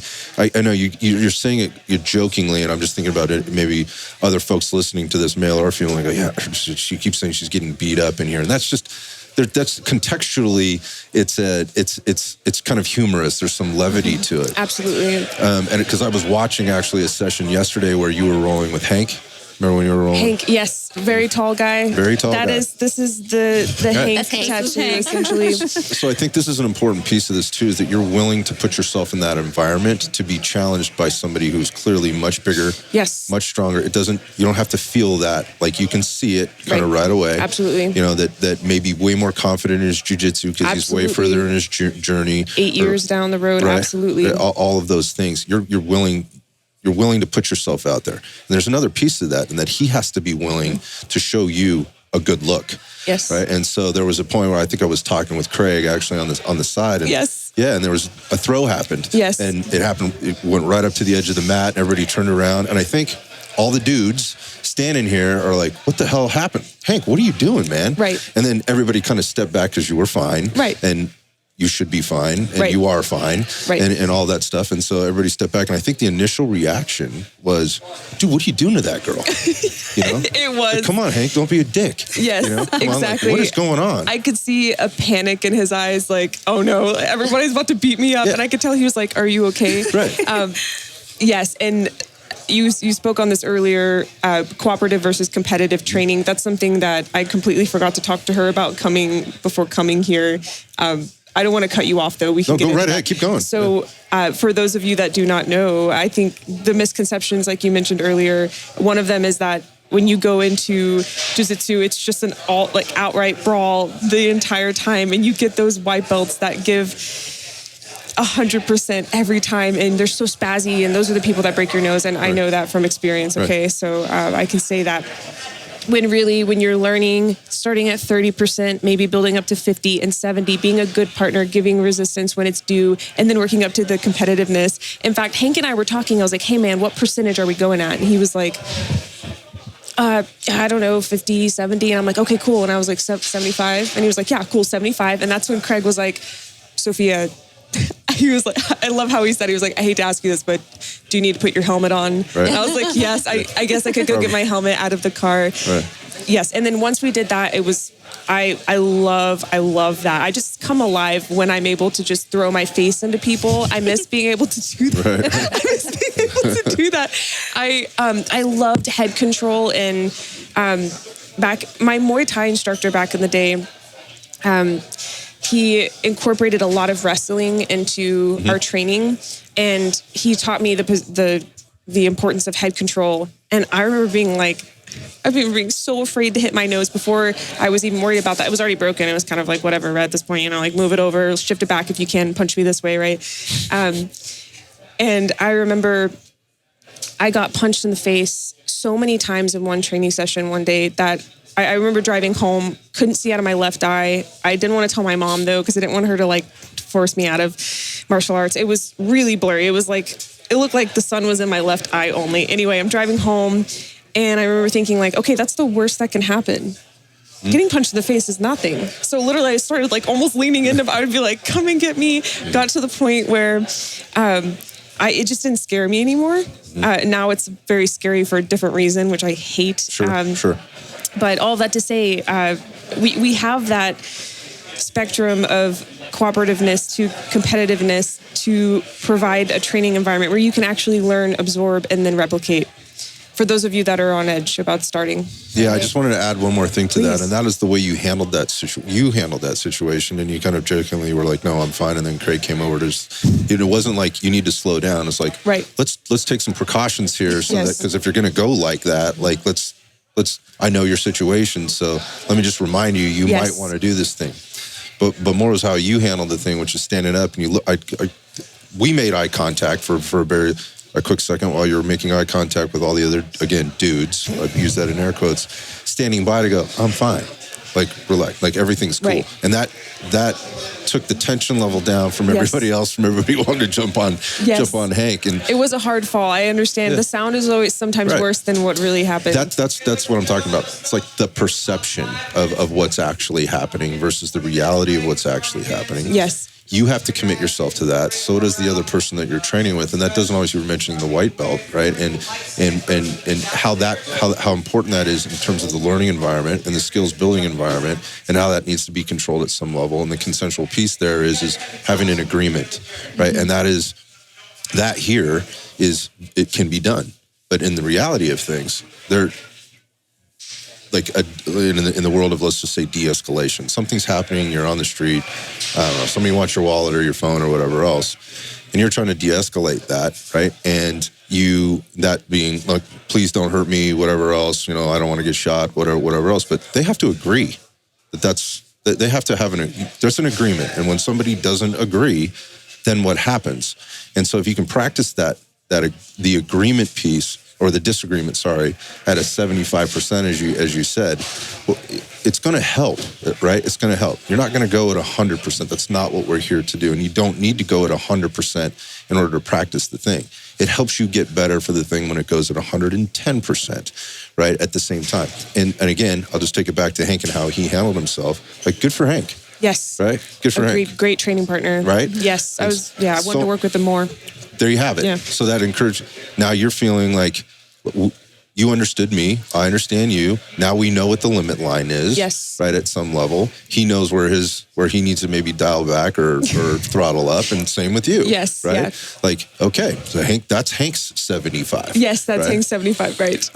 I know you're saying it, you're jokingly, and I'm just thinking about it. Maybe other folks listening to this, male or female, like, yeah, she keeps saying she's getting beat up in here, and that's just. That's contextually, it's kind of humorous. There's some levity to it. Absolutely. And because I was watching actually a session yesterday where you were rolling with Hank. Remember when you were rolling? Hank, yes, very tall guy. Very tall guy. This is the Hank tattoo, essentially. So I think this is an important piece of this too, is that you're willing to put yourself in that environment to be challenged by somebody who's clearly much bigger, yes, much stronger. You don't have to feel that, like, you can see it kind of right away. Absolutely. That may be way more confident in his jiu-jitsu because he's way further in his journey. 8 years down the road, right? Absolutely. All of those things. You're willing to put yourself out there. And there's another piece to that, and that he has to be willing to show you a good look. Yes. Right. And so there was a point where I think I was talking with Craig actually on the side. And yes. Yeah, and there was a throw happened. Yes. And it went right up to the edge of the mat, and everybody turned around. And I think all the dudes standing here are like, what the hell happened? Hank, what are you doing, man? Right. And then everybody kind of stepped back because you were fine. Right. And you should be fine, and you are fine, and all that stuff. And so everybody stepped back, and I think the initial reaction was, dude, what are you doing to that girl? It was. Like, come on, Hank, don't be a dick. Yes, exactly. On, like, what is going on? I could see a panic in his eyes, like, oh no, everybody's about to beat me up. And I could tell he was like, are you okay? Right. Yes, and you spoke on this earlier, cooperative versus competitive training. That's something that I completely forgot to talk to her about before coming here. I don't want to cut you off, though. We can go right ahead. Keep going. So for those of you that do not know, I think the misconceptions, like you mentioned earlier, one of them is that when you go into jiu-jitsu, it's just an outright brawl the entire time, and you get those white belts that give 100% every time, and they're so spazzy, and those are the people that break your nose, and I know that from experience. Okay, so I can say that. When you're learning, starting at 30%, maybe building up to 50 and 70, being a good partner, giving resistance when it's due, and then working up to the competitiveness. In fact, Hank and I were talking. I was like, hey, man, what percentage are we going at? And he was like, I don't know, 50, 70. And I'm like, okay, cool. And I was like, 75. And he was like, yeah, cool, 75. And that's when Craig was like, Sophia, he was like, I love how he said, he was like, I hate to ask you this, but do you need to put your helmet on? Right. And I was like, yes, I guess I could go get my helmet out of the car. Right. Yes. And then once we did that, it was, I love that. I just come alive when I'm able to just throw my face into people. I miss being able to do that. Right. I miss being able to do that. I loved head control, and my Muay Thai instructor back in the day, he incorporated a lot of wrestling into our training, and he taught me the importance of head control. And I remember being so afraid to hit my nose before I was even worried about that. It was already broken. It was kind of like, whatever, at this point, like move it over, shift it back if you can, punch me this way, right? And I remember I got punched in the face so many times in one training session one day that I remember driving home, couldn't see out of my left eye. I didn't want to tell my mom, though, because I didn't want her to force me out of martial arts. It was really blurry. It looked like the sun was in my left eye only. Anyway, I'm driving home, and I remember thinking okay, that's the worst that can happen. Getting punched in the face is nothing. So literally I started almost leaning into, I would be like, come and get me. Got to the point where it just didn't scare me anymore. Now it's very scary for a different reason, which I hate. Sure. But all that to say, we have that spectrum of cooperativeness to competitiveness to provide a training environment where you can actually learn, absorb, and then replicate. For those of you that are on edge about starting. Yeah, I just wanted to add one more thing to that, and that is the way you handled that situation, and you kind of jokingly were like, "No, I'm fine." And then Craig came over to, it wasn't like you need to slow down. It's like, right. Let's take some precautions here, so that, because if you're going to go like that, let's. I know your situation, so let me just remind you, you might want to do this thing. But more is how you handled the thing, which is standing up, and you look. We made eye contact for a quick second while you were making eye contact with all the other, again, dudes. I'd use that in air quotes, standing by to go, I'm fine. Relax, everything's cool. Right. And that took the tension level down from everybody else, from everybody wanting to jump on Hank. And it was a hard fall. I understand. The sound is always sometimes worse than what really happened. That's what I'm talking about. It's like the perception of what's actually happening versus the reality of what's actually happening. Yes. You have to commit yourself to that. So does the other person that you're training with, and that doesn't always. You were mentioning the white belt, right? And how important that is in terms of the learning environment and the skills building environment, and how that needs to be controlled at some level. And the consensual piece there is having an agreement, right? And that here is it can be done, but in the reality of things, there. In the world of, let's just say, de-escalation. Something's happening, you're on the street, I don't know, somebody wants your wallet or your phone or whatever else, and you're trying to de-escalate that, right? And that being, please don't hurt me, whatever else, I don't want to get shot, whatever else, but they have to agree that they have to have there's an agreement, and when somebody doesn't agree, then what happens? And so if you can practice the agreement piece, or the disagreement, at a 75%, as you said, well, it's going to help, right? It's going to help. You're not going to go at 100%. That's not what we're here to do. And you don't need to go at 100% in order to practice the thing. It helps you get better for the thing when it goes at 110%, right, at the same time. And again, I'll just take it back to Hank and how he handled himself. Good for Hank. Yes. Right? Good for Hank. Great training partner. Right? Yes. I wanted to work with him more. There you have it. Yeah. So that encouraged. Now you're feeling like you understood me, I understand you. Now we know what the limit line is. Yes. Right, at some level. He knows where he needs to maybe dial back or throttle up, and same with you. Yes. Right? Yeah. Like, okay, so that's Hank's 75. Yes, that's right? Hank's 75, right.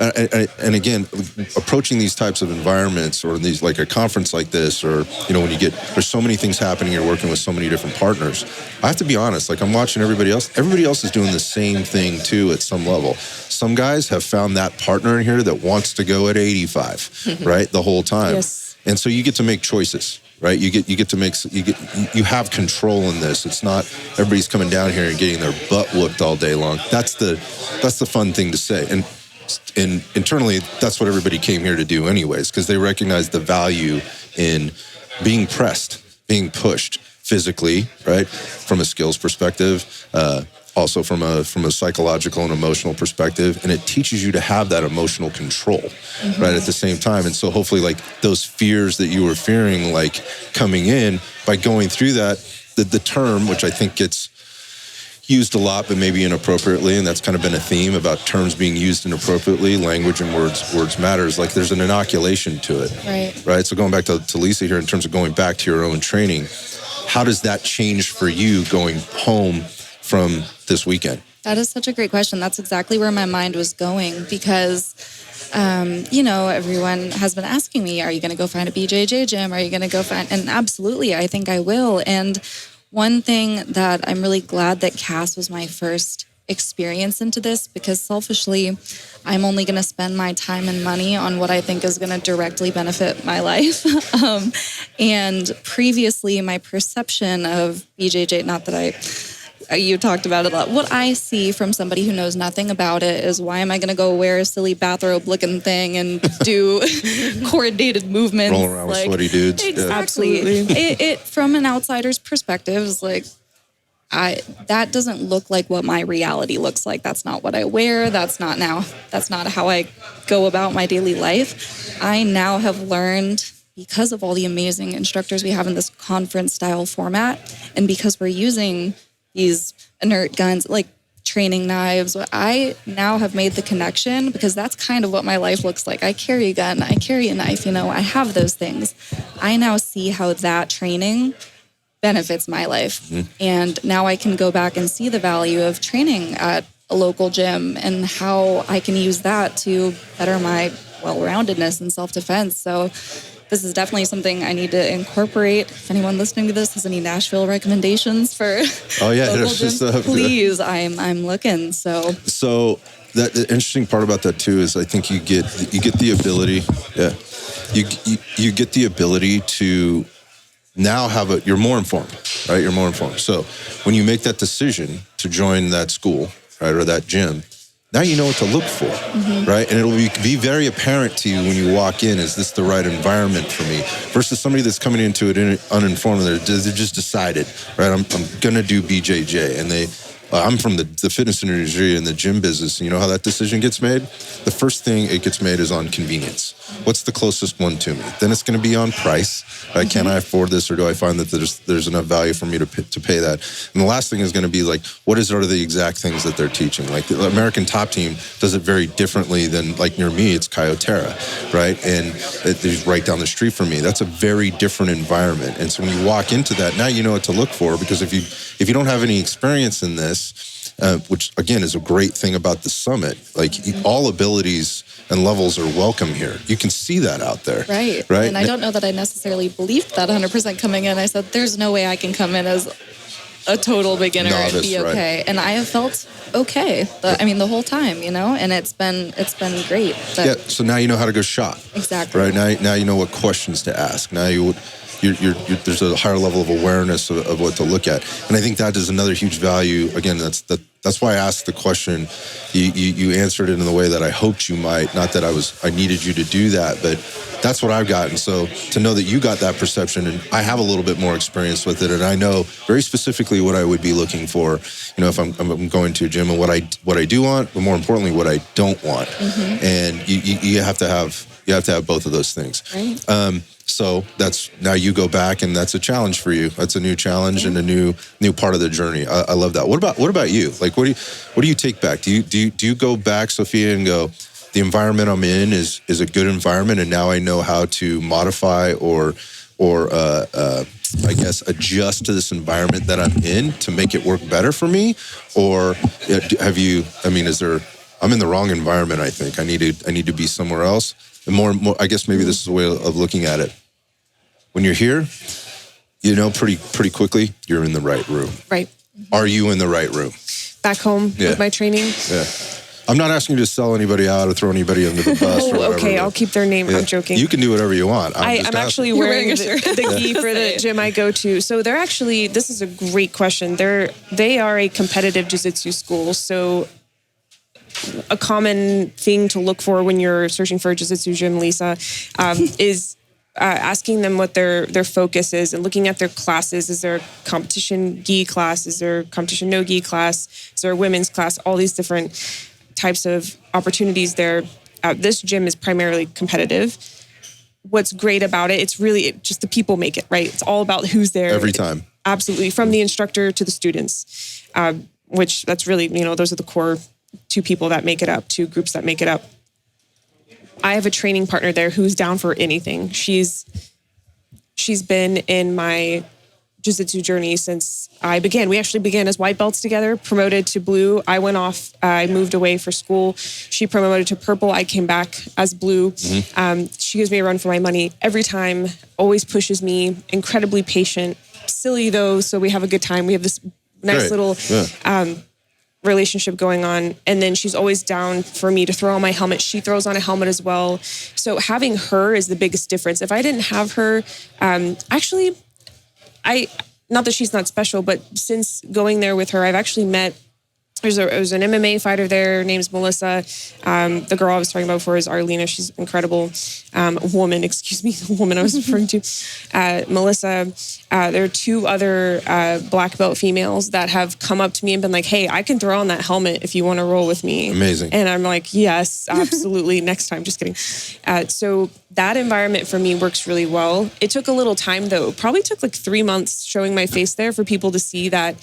And again, approaching these types of environments, or these, like a conference like this, or, when there's so many things happening, you're working with so many different partners. I have to be honest, like I'm watching everybody else is doing the same thing too at some level. Some guys have found that partner in here that wants to go at 85, right? The whole time. Yes. And so you get to make choices, right? You get to make, you have control in this. It's not everybody's coming down here and getting their butt whooped all day long. That's the fun thing to say. And internally, that's what everybody came here to do anyways, because they recognize the value in being pressed, being pushed physically, right? From a skills perspective, also from a psychological and emotional perspective. And it teaches you to have that emotional control, right, at the same time. And so hopefully, like, those fears that you were fearing, like, coming in, by going through that, the term, which I think gets used a lot, but maybe inappropriately, and that's kind of been a theme about terms being used inappropriately, language and words matters. Like, there's an inoculation to it. Right? So going back to Lisa here, in terms of going back to your own training, how does that change for you going home from this weekend? That is such a great question. That's exactly where my mind was going, because, everyone has been asking me, are you going to go find a BJJ gym? Are you going to go find, and absolutely, I think I will. And one thing that I'm really glad that CAS was my first experience into this, because selfishly, I'm only going to spend my time and money on what I think is going to directly benefit my life. And previously, my perception of BJJ, not that you talked about it a lot. What I see from somebody who knows nothing about it is, why am I going to go wear a silly bathrobe looking thing and do coordinated movements? Rolling around with sweaty dudes. Exactly. Yeah. Absolutely. It from an outsider's perspective is like, that doesn't look like what my reality looks like. That's not what I wear. That's not how I go about my daily life. I now have learned, because of all the amazing instructors we have in this conference style format, and because we're using these inert guns, like training knives, I now have made the connection, because that's kind of what my life looks like. I carry a gun, I carry a knife, I have those things. I now see how that training benefits my life. Mm-hmm. And now I can go back and see the value of training at a local gym, and how I can use that to better my well-roundedness and self-defense. So this is definitely something I need to incorporate. If anyone listening to this has any Nashville recommendations for local gyms, please, I'm looking. So that the interesting part about that too is, I think you get the ability, you get the ability to now you're more informed, right? You're more informed. So when you make that decision to join that school, right, or that gym, now you know what to look for, right? And it'll be very apparent to you when you walk in, is this the right environment for me? Versus somebody that's coming into it uninformed, they're just decided, right? I'm going to do BJJ, and I'm from the fitness industry and the gym business. And you know how that decision gets made? The first thing it gets made is on convenience. What's the closest one to me? Then it's going to be on price. Right? Can I afford this, or do I find that there's enough value for me to pay that? And the last thing is going to be like, what are the exact things that they're teaching? Like the American Top Team does it very differently than, like, near me, it's Kyotera, right? And it's right down the street from me. That's a very different environment. And so when you walk into that, now you know what to look for, because if you don't have any experience in this, which again is a great thing about the summit, like all abilities and levels are welcome here. You can see that out there. Right. And I don't know that I necessarily believed that 100% coming in. I said, there's no way I can come in as a total beginner and be okay. Right. And I have felt okay. The whole time, and it's been great. But so now you know how to go shop. Exactly. Right. Now you know what questions to ask. Now there's a higher level of awareness of what to look at. And I think that is another huge value. Again, that's why I asked the question. You answered it in the way that I hoped you might. Not that I needed you to do that, but that's what I've gotten. So to know that you got that perception, and I have a little bit more experience with it, and I know very specifically what I would be looking for, if I'm going to a gym, and what I do want, but more importantly, what I don't want. Mm-hmm. And you have to have both of those things. Right. So that's, now you go back, and that's a challenge for you. That's a new challenge and a new part of the journey. I love that. What about you? Like, what do you take back? Do you go back, Sofia, and go, the environment I'm in is a good environment, and now I know how to modify or I guess adjust to this environment that I'm in to make it work better for me? Or have you? I mean, is there? I'm in the wrong environment. I think I need to be somewhere else. And more. I guess maybe this is a way of looking at it. When you're here, you know, pretty quickly, you're in the right room. Right. Are you in the right room? Back home with my training. Yeah. I'm not asking you to sell anybody out or throw anybody under the bus. or whatever. Okay, I'll keep their name. Yeah. I'm joking. You can do whatever you want. I'm actually wearing the gi for the gym I go to. So they're actually, this is a great question. They are a competitive jiu-jitsu school. So a common thing to look for when you're searching for a jiu-jitsu gym, Lisa, is asking them what their focus is and looking at their classes. Is there a competition gi class? Is there a competition no gi class? Is there a women's class? All these different types of opportunities there. This gym is primarily competitive. What's great about it, it's really just the people make it, right? It's all about who's there. Every time. Absolutely. From the instructor to the students, which that's really, those are the core two people that make it up, two groups that make it up. I have a training partner there who's down for anything. She's been in my jiu-jitsu journey since I began. We actually began as white belts together, promoted to blue. I went off, I moved away for school. She promoted to purple. I came back as blue. Mm-hmm. She gives me a run for my money every time, always pushes me, incredibly patient, silly though, so we have a good time. We have this nice little relationship going on. And then she's always down for me to throw on my helmet. She throws on a helmet as well. So having her is the biggest difference. If I didn't have her, not that she's not special, but since going there with her, I've actually met, there's an MMA fighter there. Her name's Melissa. The girl I was talking about before is Arlena. She's incredible. Woman I was referring to. Melissa. There are two other black belt females that have come up to me and been like, hey, I can throw on that helmet if you want to roll with me. Amazing. And I'm like, yes, absolutely. Next time. Just kidding. So that environment for me works really well. It took a little time though. Probably took like 3 months showing my face there for people to see that,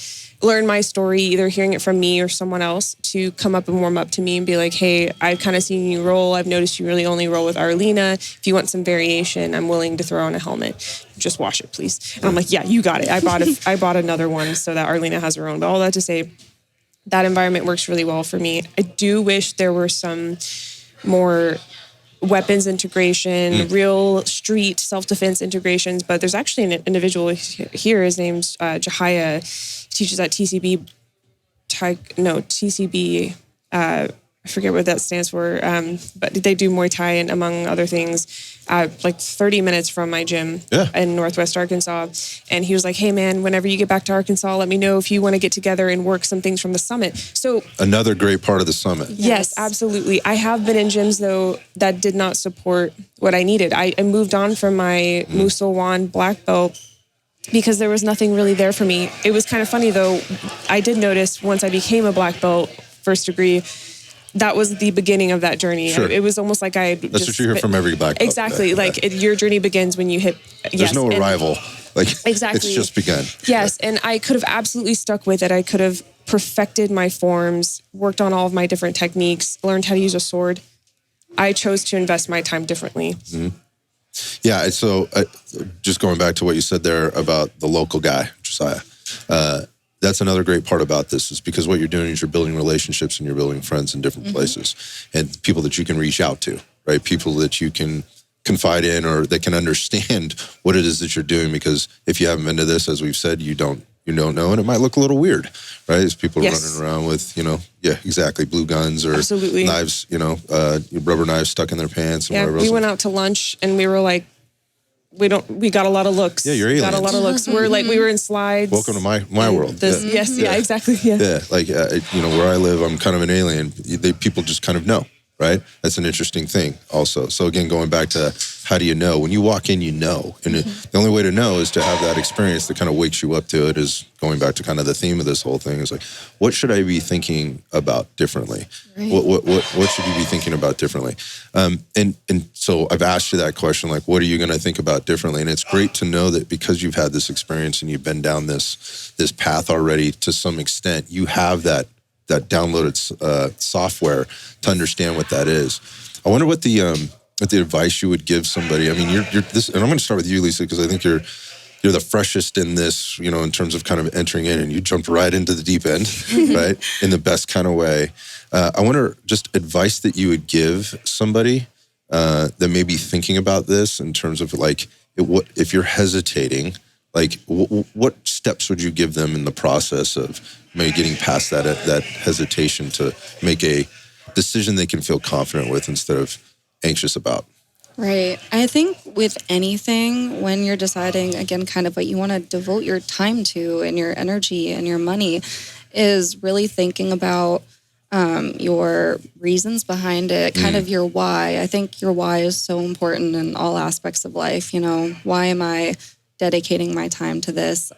learn my story, either hearing it from me or someone else, to come up and warm up to me and be like, hey, I've kind of seen you roll. I've noticed you really only roll with Arlena. If you want some variation, I'm willing to throw on a helmet. Just wash it, please. And I'm like, yeah, you got it. I bought another one so that Arlena has her own. But all that to say, that environment works really well for me. I do wish there were some more weapons integration, real street self-defense integrations, but there's actually an individual here. His name's Jahaya. He teaches at TCB. I forget what that stands for, but they do Muay Thai and among other things, like 30 minutes from my gym in Northwest Arkansas. And he was like, hey man, whenever you get back to Arkansas, let me know if you want to get together and work some things from the summit. So another great part of the summit. Yes, absolutely. I have been in gyms though that did not support what I needed. I moved on from my Musulman black belt because there was nothing really there for me. It was kind of funny though. I did notice once I became a black belt, first degree, that was the beginning of that journey. Sure. It was almost like That's what you hear from every black belt. Exactly. Your journey begins when you hit. There's no arrival. Exactly. It's just begun. Yes. And I could have absolutely stuck with it. I could have perfected my forms, worked on all of my different techniques, learned how to use a sword. I chose to invest my time differently. Mm-hmm. Yeah. So just going back to what you said there about the local guy, Josiah, that's another great part about this, is because what you're doing is you're building relationships and you're building friends in different places, and people that you can reach out to, right? People that you can confide in or that can understand what it is that you're doing. Because if you haven't been to this, as we've said, you don't know, and it might look a little weird, right? As people are running around with, blue guns or knives, rubber knives stuck in their pants. And whatever else. We went out to lunch and we were like, we got a lot of looks. Yeah, you're aliens. Got a lot of looks. We're like, we were in slides. Welcome to my world. Yes, exactly. Yeah. Yeah, where I live, I'm kind of an alien. People just kind of know, right? That's an interesting thing also. So again, going back to how do you know? When you walk in, you know. And the only way to know is to have that experience that kind of wakes you up to it. Is going back to kind of the theme of this whole thing is like, what should I be thinking about differently? Right. What should you be thinking about differently? And so I've asked you that question, like, what are you going to think about differently? And it's great to know that because you've had this experience and you've been down this path already to some extent, you have that downloaded software to understand what that is. I wonder what the advice you would give somebody. I mean, you're this, and I'm going to start with you, Lisa, because I think you're the freshest in this, in terms of kind of entering in, and you jumped right into the deep end, right, in the best kind of way. I wonder just advice that you would give somebody that may be thinking about this in terms of like, if you're hesitating, like what steps would you give them in the process of maybe getting past that hesitation to make a decision they can feel confident with instead of anxious about? Right. I think with anything, when you're deciding, again, kind of what you want to devote your time to and your energy and your money, is really thinking about your reasons behind it, kind of your why. I think your why is so important in all aspects of life. Why am I dedicating my time to this?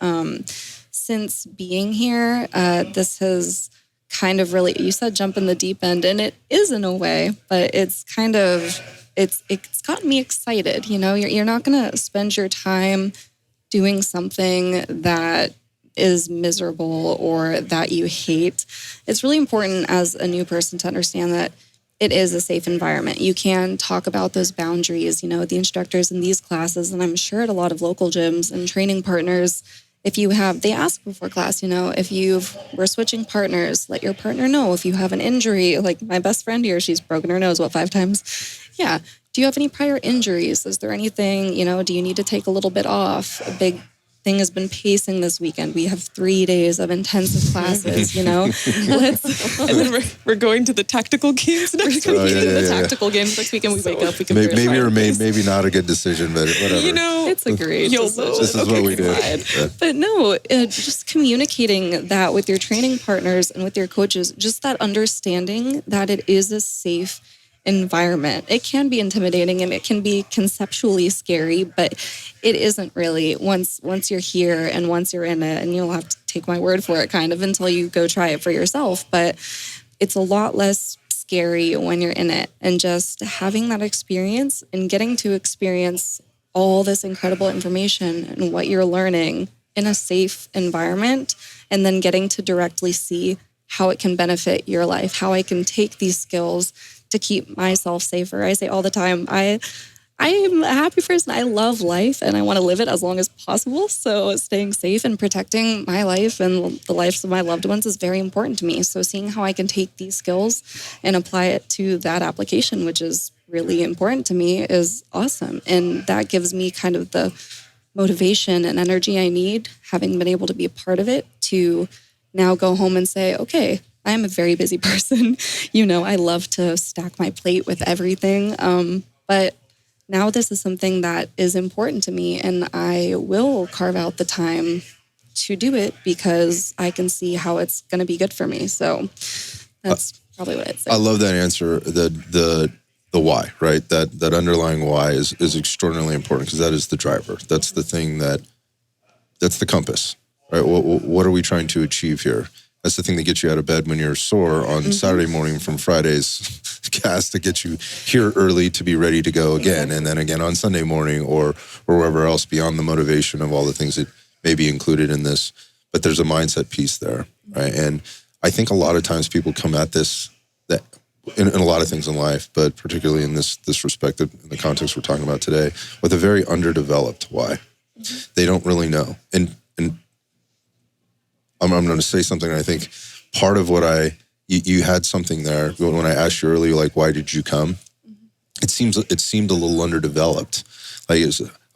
Since being here, this has kind of really, you said jump in the deep end, and it is in a way, but it's kind of, it's gotten me excited. You're not going to spend your time doing something that is miserable or that you hate. It's really important as a new person to understand that it is a safe environment. You can talk about those boundaries, the instructors in these classes, and I'm sure at a lot of local gyms and training partners, they ask before class, if we're switching partners, let your partner know. If you have an injury, like my best friend here, she's broken her nose, 5 times? Yeah. Do you have any prior injuries? Is there anything, do you need to take a little bit off? A big thing has been pacing this weekend. We have 3 days of intensive classes, And then we're going to the tactical games next week. Tactical games next weekend. We wake up, we can maybe not a good decision, but whatever. It's a great decision. This is what we do. Yeah. But no, just communicating that with your training partners and with your coaches, just that understanding that it is a safe environment. It can be intimidating and it can be conceptually scary, but it isn't really once you're here and once you're in it, and you'll have to take my word for it kind of until you go try it for yourself. But it's a lot less scary when you're in it, and just having that experience and getting to experience all this incredible information and what you're learning in a safe environment, and then getting to directly see how it can benefit your life, how I can take these skills to keep myself safer. I say all the time, I am a happy person. I love life and I want to live it as long as possible. So staying safe and protecting my life and the lives of my loved ones is very important to me. So seeing how I can take these skills and apply it to that application, which is really important to me, is awesome. And that gives me kind of the motivation and energy I need, having been able to be a part of it, to now go home and say, okay, I am a very busy person. I love to stack my plate with everything. But now this is something that is important to me, and I will carve out the time to do it because I can see how it's going to be good for me. So that's probably what I'd say. I love that answer. The why, right? That underlying why is extraordinarily important, because that is the driver. That's the thing that's the compass, right? What are we trying to achieve here? That's the thing that gets you out of bed when you're sore on Saturday morning from Friday's cast, to get you here early to be ready to go again. And then again on Sunday morning or wherever else, beyond the motivation of all the things that may be included in this. But there's a mindset piece there, right? And I think a lot of times people come at this, that in a lot of things in life, but particularly in this respect, in the context we're talking about today, with a very underdeveloped why. They don't really know. And I'm going to say something. I think part of what you had something there when I asked you earlier, like, why did you come? It seemed a little underdeveloped. Like,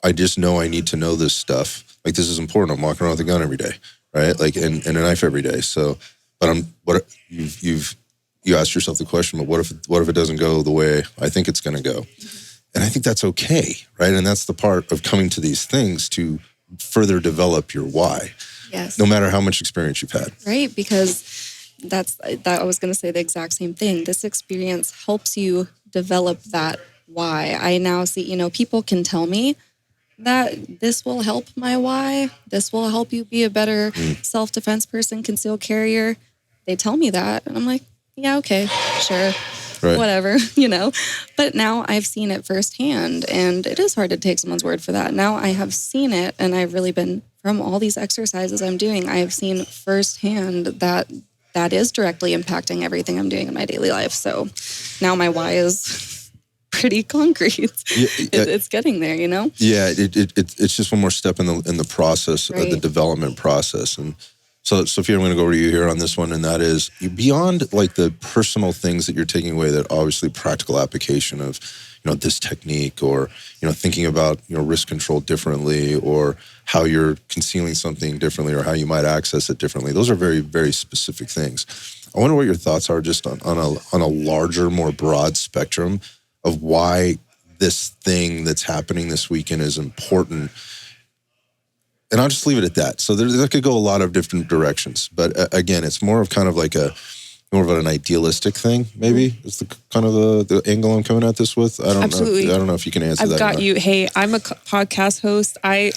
I just know I need to know this stuff. Like, this is important. I'm walking around with a gun every day, right? Like, and a knife every day. So, but you asked yourself the question, but what if it doesn't go the way I think it's going to go? And I think that's okay, right? And that's the part of coming to these things, to further develop your why. Yes. No matter how much experience you've had. Right, because I was going to say the exact same thing. This experience helps you develop that why. I now see, people can tell me that this will help my why. This will help you be a better self-defense person, concealed carrier. They tell me that, and I'm like, yeah, okay, sure. Right. Whatever, But now I've seen it firsthand, and it is hard to take someone's word for that. Now I have seen it, and I've really been, from all these exercises I'm doing, I have seen firsthand that that is directly impacting everything I'm doing in my daily life. So now my why is pretty concrete. It's getting there, you know? Yeah, it's just one more step in the process, Right. the development process. And so, Sophia, I'm going to go over to you here on this one, and that is beyond like the personal things that you're taking away, that obviously practical application of, this technique, or, thinking about, risk control differently, or how you're concealing something differently, or how you might access it differently. Those are very, very specific things. I wonder what your thoughts are just on a larger, more broad spectrum of why this thing that's happening this weekend is important. And I'll just leave it at that. So there could go a lot of different directions. But again, it's more of kind of like more of an idealistic thing, maybe. It's the kind of the angle I'm coming at this with. I don't Absolutely. know. I don't know if you can answer that. I've got you. Hey, I'm a podcast host. I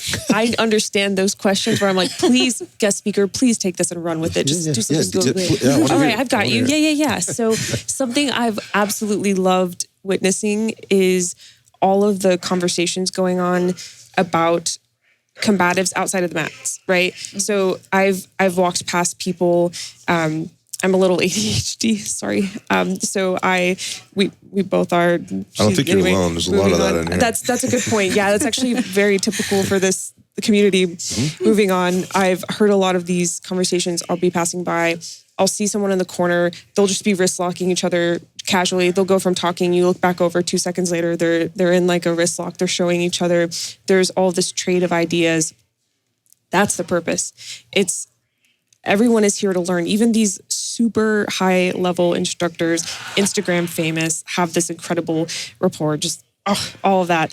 understand those questions where I'm like, please, guest speaker, please take this and run with it. Just do something. All right, I've got you. Yeah. So something I've absolutely loved witnessing is all of the conversations going on about combatives outside of the mats, right? So I've walked past people. I'm a little ADHD, sorry. So we both are. I don't think you're alone. There's a lot of that in here. That's a good point. Yeah, that's actually very typical for the community. Mm-hmm. Moving on, I've heard a lot of these conversations. I'll be passing by. I'll see someone in the corner. They'll just be wrist locking each other casually. They'll go from talking. You look back over 2 seconds later, they're in like a wrist lock. They're showing each other. There's all this trade of ideas. That's the purpose. Everyone is here to learn. Even these super high level instructors, Instagram famous, have this incredible rapport. Just all of that.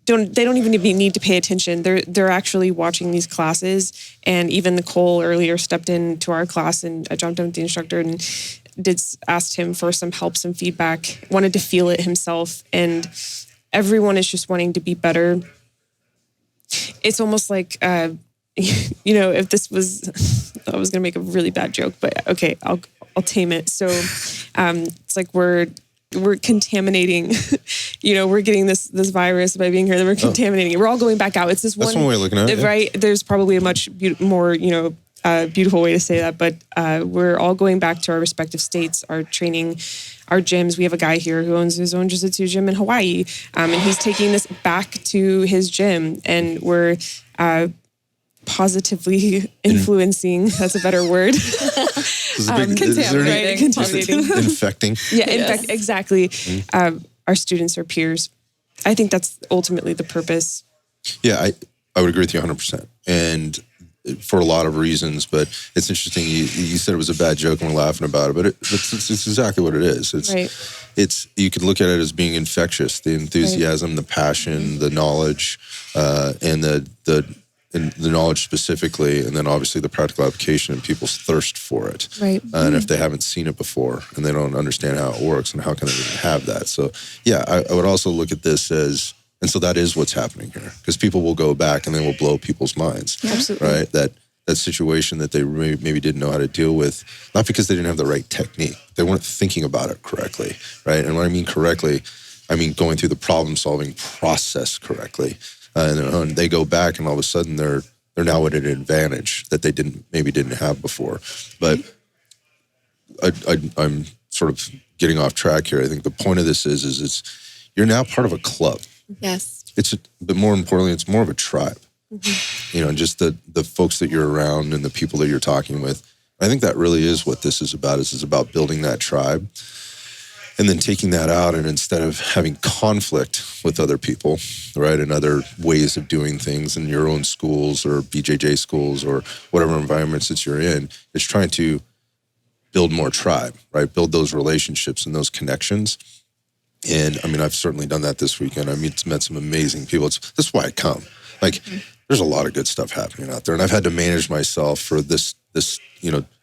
They don't even need to pay attention. They're actually watching these classes. And even Nicole earlier stepped into our class, and I jumped in with the instructor and asked him for some help, some feedback. Wanted to feel it himself, and everyone is just wanting to be better. It's almost like if this was, I was gonna make a really bad joke, but okay, I'll tame it. So it's like we're contaminating, we're getting this virus by being here, then we're contaminating it. We're all going back out. It's this That's one way of looking at it. Right? Yeah. There's probably a much more, beautiful way to say that, but we're all going back to our respective states, our training, our gyms. We have a guy here who owns his own jiu-jitsu gym in Hawaii, and he's taking this back to his gym, and we're positively influencing. That's a better word. Contaminating. Infecting. Yeah, exactly. Our students, our peers. I think that's ultimately the purpose. Yeah, I would agree with you 100%. And for a lot of reasons, but it's interesting. You said it was a bad joke and we're laughing about it, but it's exactly what it is. It's you could look at it as being infectious, the enthusiasm, the passion, the knowledge, and the knowledge specifically, and then obviously the practical application and people's thirst for it. Right. And if they haven't seen it before and they don't understand how it works, and how can they even have that? So yeah, I would also look at this as, and so that is what's happening here, because people will go back and they will blow people's minds. Yeah, absolutely. Right. That situation that they maybe didn't know how to deal with, not because they didn't have the right technique, they weren't thinking about it correctly. Right. And when I mean correctly, I mean going through the problem solving process correctly. And they go back, and all of a sudden they're now at an advantage that they didn't have before. But I'm sort of getting off track here. I think the point of this is it's you're now part of a club. Yes. But more importantly, it's more of a tribe. Mm-hmm. Just the folks that you're around and the people that you're talking with. I think that really is what this is about. It's about building that tribe. And then taking that out, and instead of having conflict with other people, right, and other ways of doing things in your own schools or BJJ schools or whatever environments that you're in, it's trying to build more tribe, right? Build those relationships and those connections. And I mean, I've certainly done that this weekend. I met some amazing people. That's why I come. Like, there's a lot of good stuff happening out there, and I've had to manage myself for this,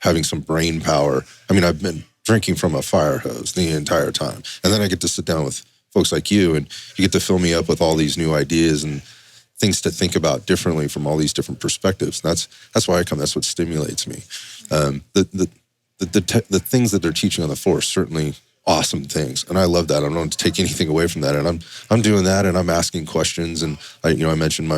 having some brain power. I mean, I've been drinking from a fire hose the entire time. And then I get to sit down with folks like you, and you get to fill me up with all these new ideas and things to think about differently from all these different perspectives. And that's why I come. That's what stimulates me. The things that they're teaching on the force, certainly awesome things. And I love that. I don't want to take anything away from that. And I'm doing that, and I'm asking questions. And I mentioned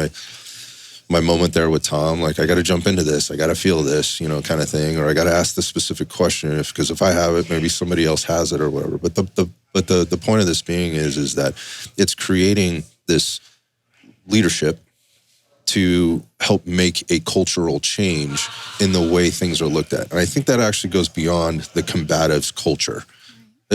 my moment there with Tom, like I got to jump into this, I got to feel this, kind of thing, or I got to ask this specific question because if I have it, maybe somebody else has it or whatever. But the point of this being is that it's creating this leadership to help make a cultural change in the way things are looked at. And I think that actually goes beyond the combatives culture.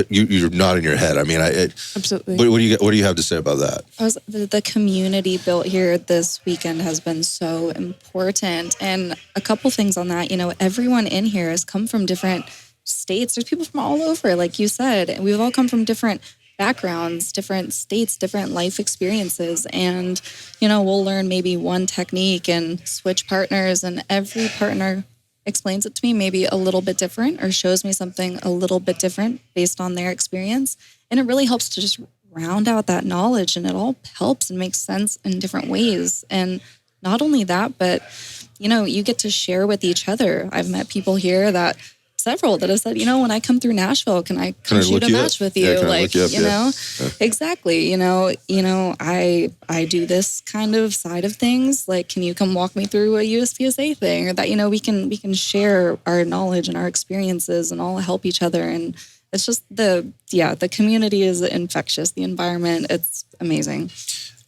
You're nodding your head. I mean, absolutely. What do you have to say about that? The community built here this weekend has been so important. And a couple things on that, everyone in here has come from different states. There's people from all over, like you said. We've all come from different backgrounds, different states, different life experiences. And, we'll learn maybe one technique and switch partners, and every partner explains it to me maybe a little bit different or shows me something a little bit different based on their experience. And it really helps to just round out that knowledge, and it all helps and makes sense in different ways. And not only that, but, you get to share with each other. I've met people here several that have said, when I come through Nashville, can I shoot a match with you? Exactly. I do this kind of side of things. Like, can you come walk me through a USPSA thing? Or that, we can share our knowledge and our experiences and all help each other. And it's just the community is infectious. The environment, it's amazing.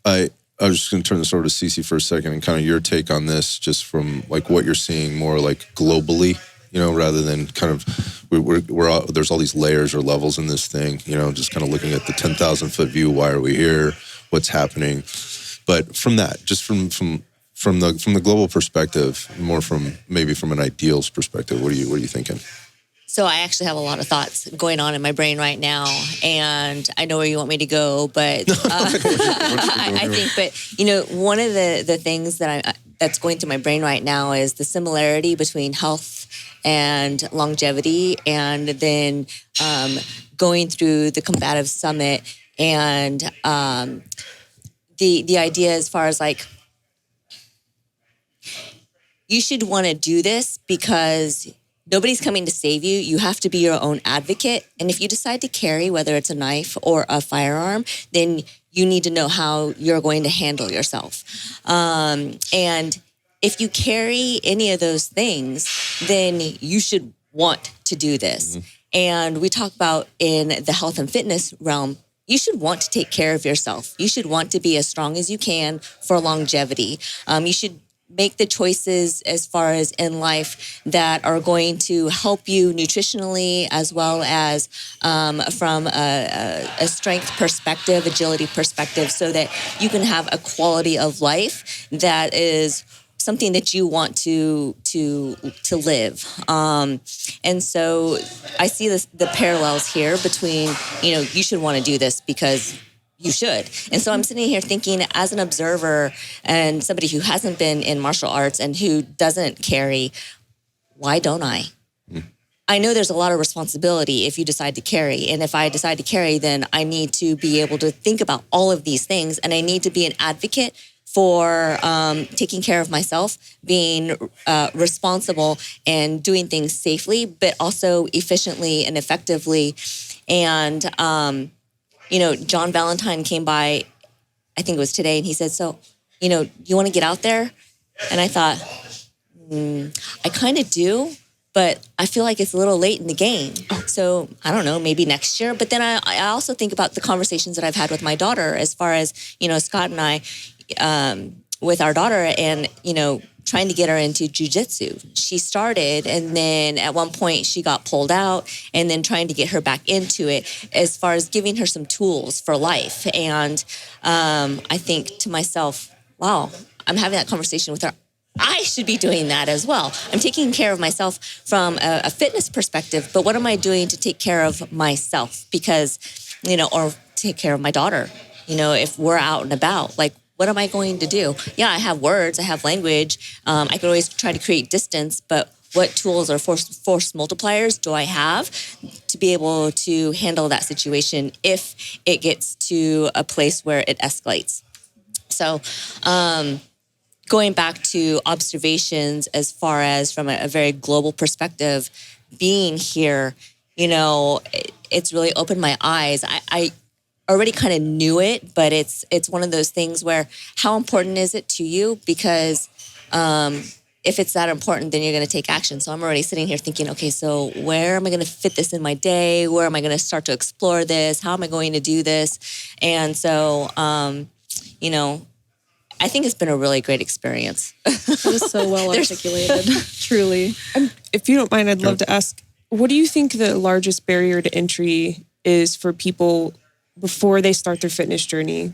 I was just going to turn this over to CeCe for a second and kind of your take on this, just from like what you're seeing more like globally. Rather than kind of, we're all, there's all these layers or levels in this thing, just kind of looking at the 10,000-foot view. Why are we here? What's happening? But from that, just from the global perspective, more from an ideals perspective, what are you thinking? So I actually have a lot of thoughts going on in my brain right now, and I know where you want me to go, but I think, one of the things that's going through my brain right now is the similarity between health and longevity, and then going through the Combative Summit and the idea as far as like, you should want to do this because nobody's coming to save you. You have to be your own advocate. And if you decide to carry, whether it's a knife or a firearm, then you need to know how you're going to handle yourself. And if you carry any of those things, then you should want to do this. Mm-hmm. And we talk about in the health and fitness realm, you should want to take care of yourself. You should want to be as strong as you can for longevity. You should make the choices as far as in life that are going to help you nutritionally, as well as from a strength perspective, agility perspective, so that you can have a quality of life that is something that you want to live. And so I see the parallels here between, you should want to do this because you should. And so I'm sitting here thinking, as an observer and somebody who hasn't been in martial arts and who doesn't carry, why don't I? I know there's a lot of responsibility if you decide to carry. And if I decide to carry, then I need to be able to think about all of these things. And I need to be an advocate for taking care of myself, being responsible and doing things safely, but also efficiently and effectively. And, John Valentine came by, I think it was today, and he said, so, you want to get out there? And I thought, I kind of do, but I feel like it's a little late in the game. So I don't know, maybe next year. But then I also think about the conversations that I've had with my daughter, as far as, Scott and I, with our daughter, and, trying to get her into jujitsu. She started, and then at one point she got pulled out, and then trying to get her back into it, as far as giving her some tools for life. And I think to myself, wow, I'm having that conversation with her. I should be doing that as well. I'm taking care of myself from a fitness perspective, but what am I doing to take care of myself? Because, or take care of my daughter, if we're out and about, like, what am I going to do? Yeah, I have words, I have language. I could always try to create distance, but what tools or force multipliers do I have to be able to handle that situation if it gets to a place where it escalates? So going back to observations, as far as from a very global perspective, being here, it's really opened my eyes. already kind of knew it, but it's one of those things where how important is it to you? Because if it's that important, then you're going to take action. So I'm already sitting here thinking, okay, so where am I going to fit this in my day? Where am I going to start to explore this? How am I going to do this? And so, you know, I think it's been a really great experience. That is so well articulated, truly. If you don't mind, I'd love to ask, what do you think the largest barrier to entry is for people before they start their fitness journey?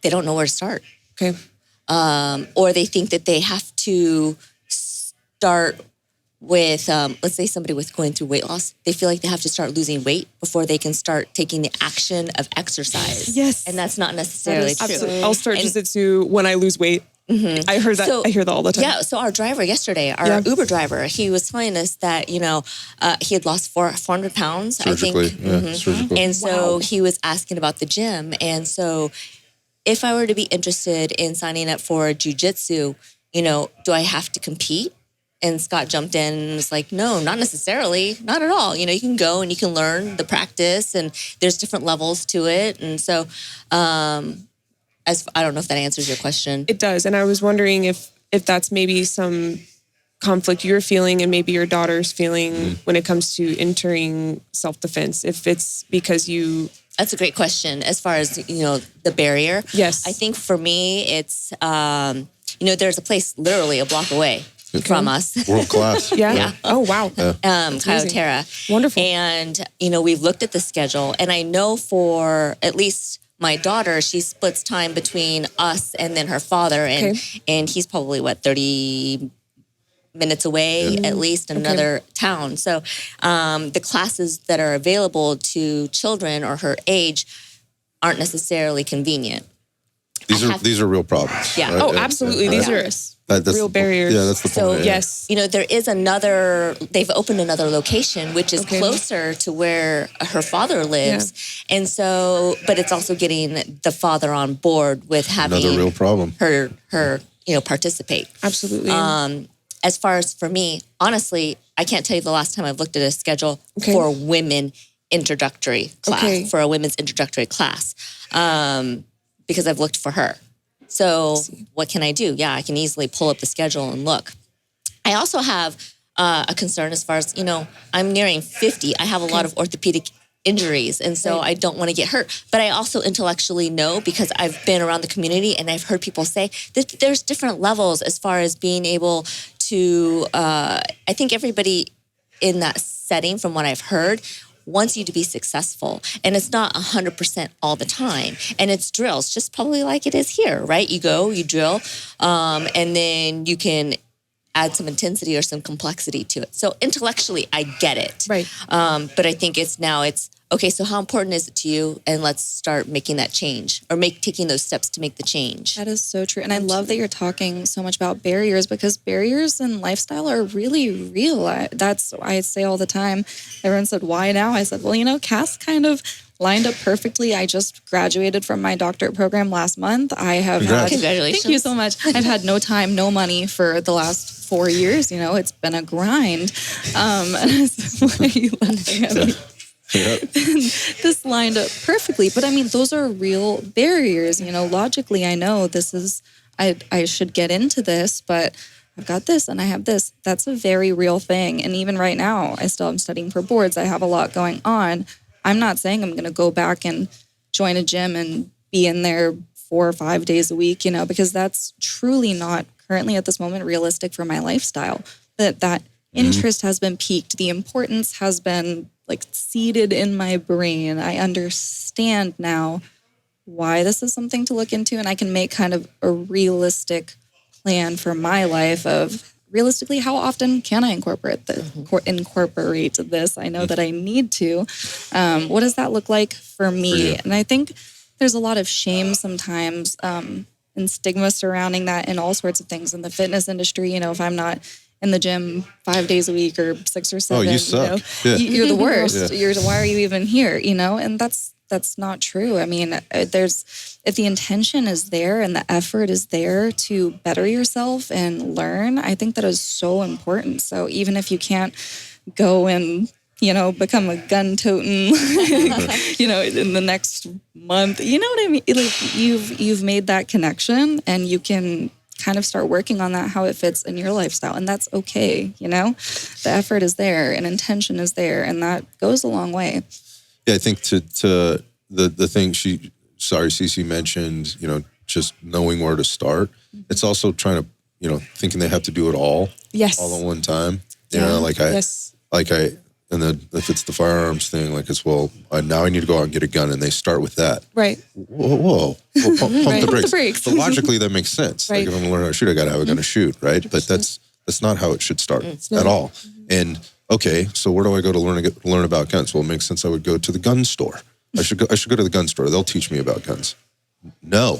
They don't know where to start. Okay. Or they think that they have to start with, let's say somebody with going through weight loss, they feel like they have to start losing weight before they can start taking the action of exercise. Yes. And that's not necessarily true. Absolutely. I'll start jiu-jitsu when I lose weight. Mm-hmm. I heard that. I hear that all the time. Yeah. So our driver yesterday, our Uber driver, he was telling us that, you know, he had lost 400 pounds, Surgically, I think. surgically. And so he was asking about the gym. And so if I were to be interested in signing up for jiu-jitsu, you know, do I have to compete? And Scott jumped in and was like, no, not necessarily. Not at all. You know, you can go and you can learn the practice and there's different levels to it. And so I don't know if that answers your question. It does. And I was wondering if that's maybe some conflict you're feeling and maybe your daughter's feeling when it comes to entering self-defense, if it's because you... That's a great question as far as, you know, the barrier. Yes. I think for me, it's, you know, there's a place literally a block away from us. World class. Yeah. Oh, wow. Kyoterra. Wonderful. And, you know, we've looked at the schedule and I know for at least my daughter, she splits time between us and then her father. And he's probably, 30 minutes away at least in another town. So the classes that are available to children or her age aren't necessarily convenient. These are real problems. Yeah. Right? Oh, absolutely. These are real barriers. Yeah, that's the point. So, yes. You know, there is they've opened another location, which is closer to where her father lives. Yeah. And so, but it's also getting the father on board with having another real problem. Her, you know, participate. Absolutely. As far as for me, honestly, I can't tell you the last time I've looked at a schedule for a women introductory class, for a women's introductory class, because I've looked for her. So what can I do? Yeah, I can easily pull up the schedule and look. I also have a concern as far as, you know, I'm nearing 50. I have a lot of orthopedic injuries, and so I don't want to get hurt. But I also intellectually know, because I've been around the community and I've heard people say that there's different levels as far as being able to, I think everybody in that setting, from what I've heard, wants you to be successful. And it's not 100% all the time. And it's drills, just probably like it is here, right? You go, you drill, and then you can add some intensity or some complexity to it. So intellectually, I get it. Right. But I think it's okay, so how important is it to you? And let's start making that change, or taking those steps to make the change. That is so true. And I love that you're talking so much about barriers, because barriers in lifestyle are really real. That's what I say all the time. Everyone said, why now? I said, well, you know, Cass kind of lined up perfectly. I just graduated from my doctorate program last month. I have Congratulations. Thank you so much. I've had no time, no money for the last 4 years. You know, it's been a grind. Why are you laughing at me? This lined up perfectly. But I mean, those are real barriers. You know, logically, I know this is, I should get into this, but I've got this and I have this. That's a very real thing. And even right now, I still am studying for boards. I have a lot going on. I'm not saying I'm going to go back and join a gym and be in there 4 or 5 days a week, you know, because that's truly not currently at this moment realistic for my lifestyle. That interest has been piqued. The importance has been like seated in my brain. I understand now why this is something to look into, and I can make kind of a realistic plan for my life of realistically, how often can I incorporate this? I know that I need to. What does that look like for me? And I think there's a lot of shame sometimes and stigma surrounding that in all sorts of things in the fitness industry. You know, if I'm not in the gym 5 days a week or 6 or 7, you suck. You're the worst. Why are you even here? You know, and that's not true. I mean, if the intention is there and the effort is there to better yourself and learn, I think that is so important. So even if you can't go and become a gun-toting, in the next month. You know what I mean? Like you've made that connection, and you can kind of start working on that, how it fits in your lifestyle. And that's okay. The effort is there and intention is there, and that goes a long way. Yeah, I think to the thing CeCe mentioned, just knowing where to start. It's also trying to, thinking they have to do it all. Yes. All at one time. Yes. If it's the firearms thing, now I need to go out and get a gun, and they start with that. Right. Whoa. Pump the brakes. But logically, that makes sense. Right. Like if I'm going to learn how to shoot, I got to have a gun to shoot, right? 100%. But that's not how it should start at all. And okay, so where do I go to learn about guns? Well, it makes sense. I would go to the gun store. I should go to the gun store. They'll teach me about guns. No,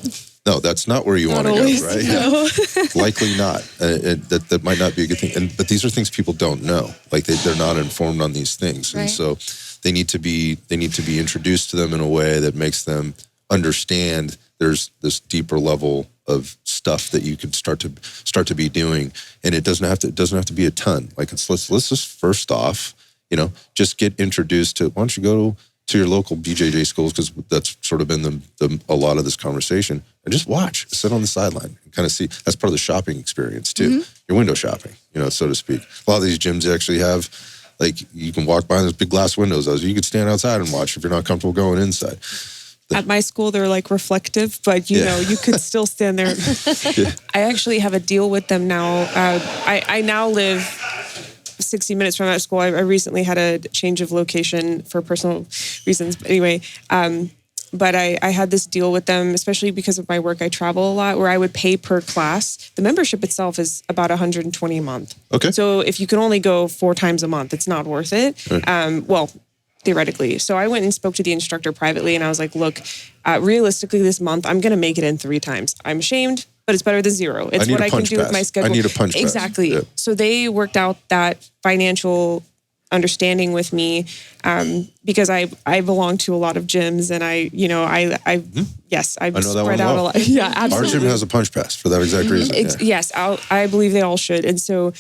that's not where you want to go, right? No. Yeah. Likely not. That might not be a good thing. But these are things people don't know. Like they're not informed on these things, and so they need to be introduced to them in a way that makes them understand there's this deeper level of stuff that you could start to be doing, and it doesn't have to be a ton. Like let's just first off, just get introduced to. Why don't you go to your local BJJ schools, because that's sort of been a lot of this conversation, and just watch, sit on the sideline and kind of see. That's part of the shopping experience too. Your window shopping, so to speak. A lot of these gyms actually have, you can walk by those big glass windows. You could stand outside and watch if you're not comfortable going inside. At my school, they're reflective, but you could still stand there. I actually have a deal with them now. I now live 60 minutes from that school. I recently had a change of location for personal reasons. But anyway, but I had this deal with them, especially because of my work. I travel a lot, where I would pay per class. The membership itself is about $120 a month. Okay. So if you can only go 4 times a month, it's not worth it. Right. Theoretically. So I went and spoke to the instructor privately, and I was like, look, realistically this month, I'm going to make it in 3 times. I'm ashamed, but it's better than 0. It's what I can do with my schedule. I need a punch pass. Exactly. Yeah. So they worked out that financial understanding with me, because I belong to a lot of gyms, and I've spread out a lot. Yeah, absolutely. Our gym has a punch pass for that exact reason. Yes, I believe they all should. And so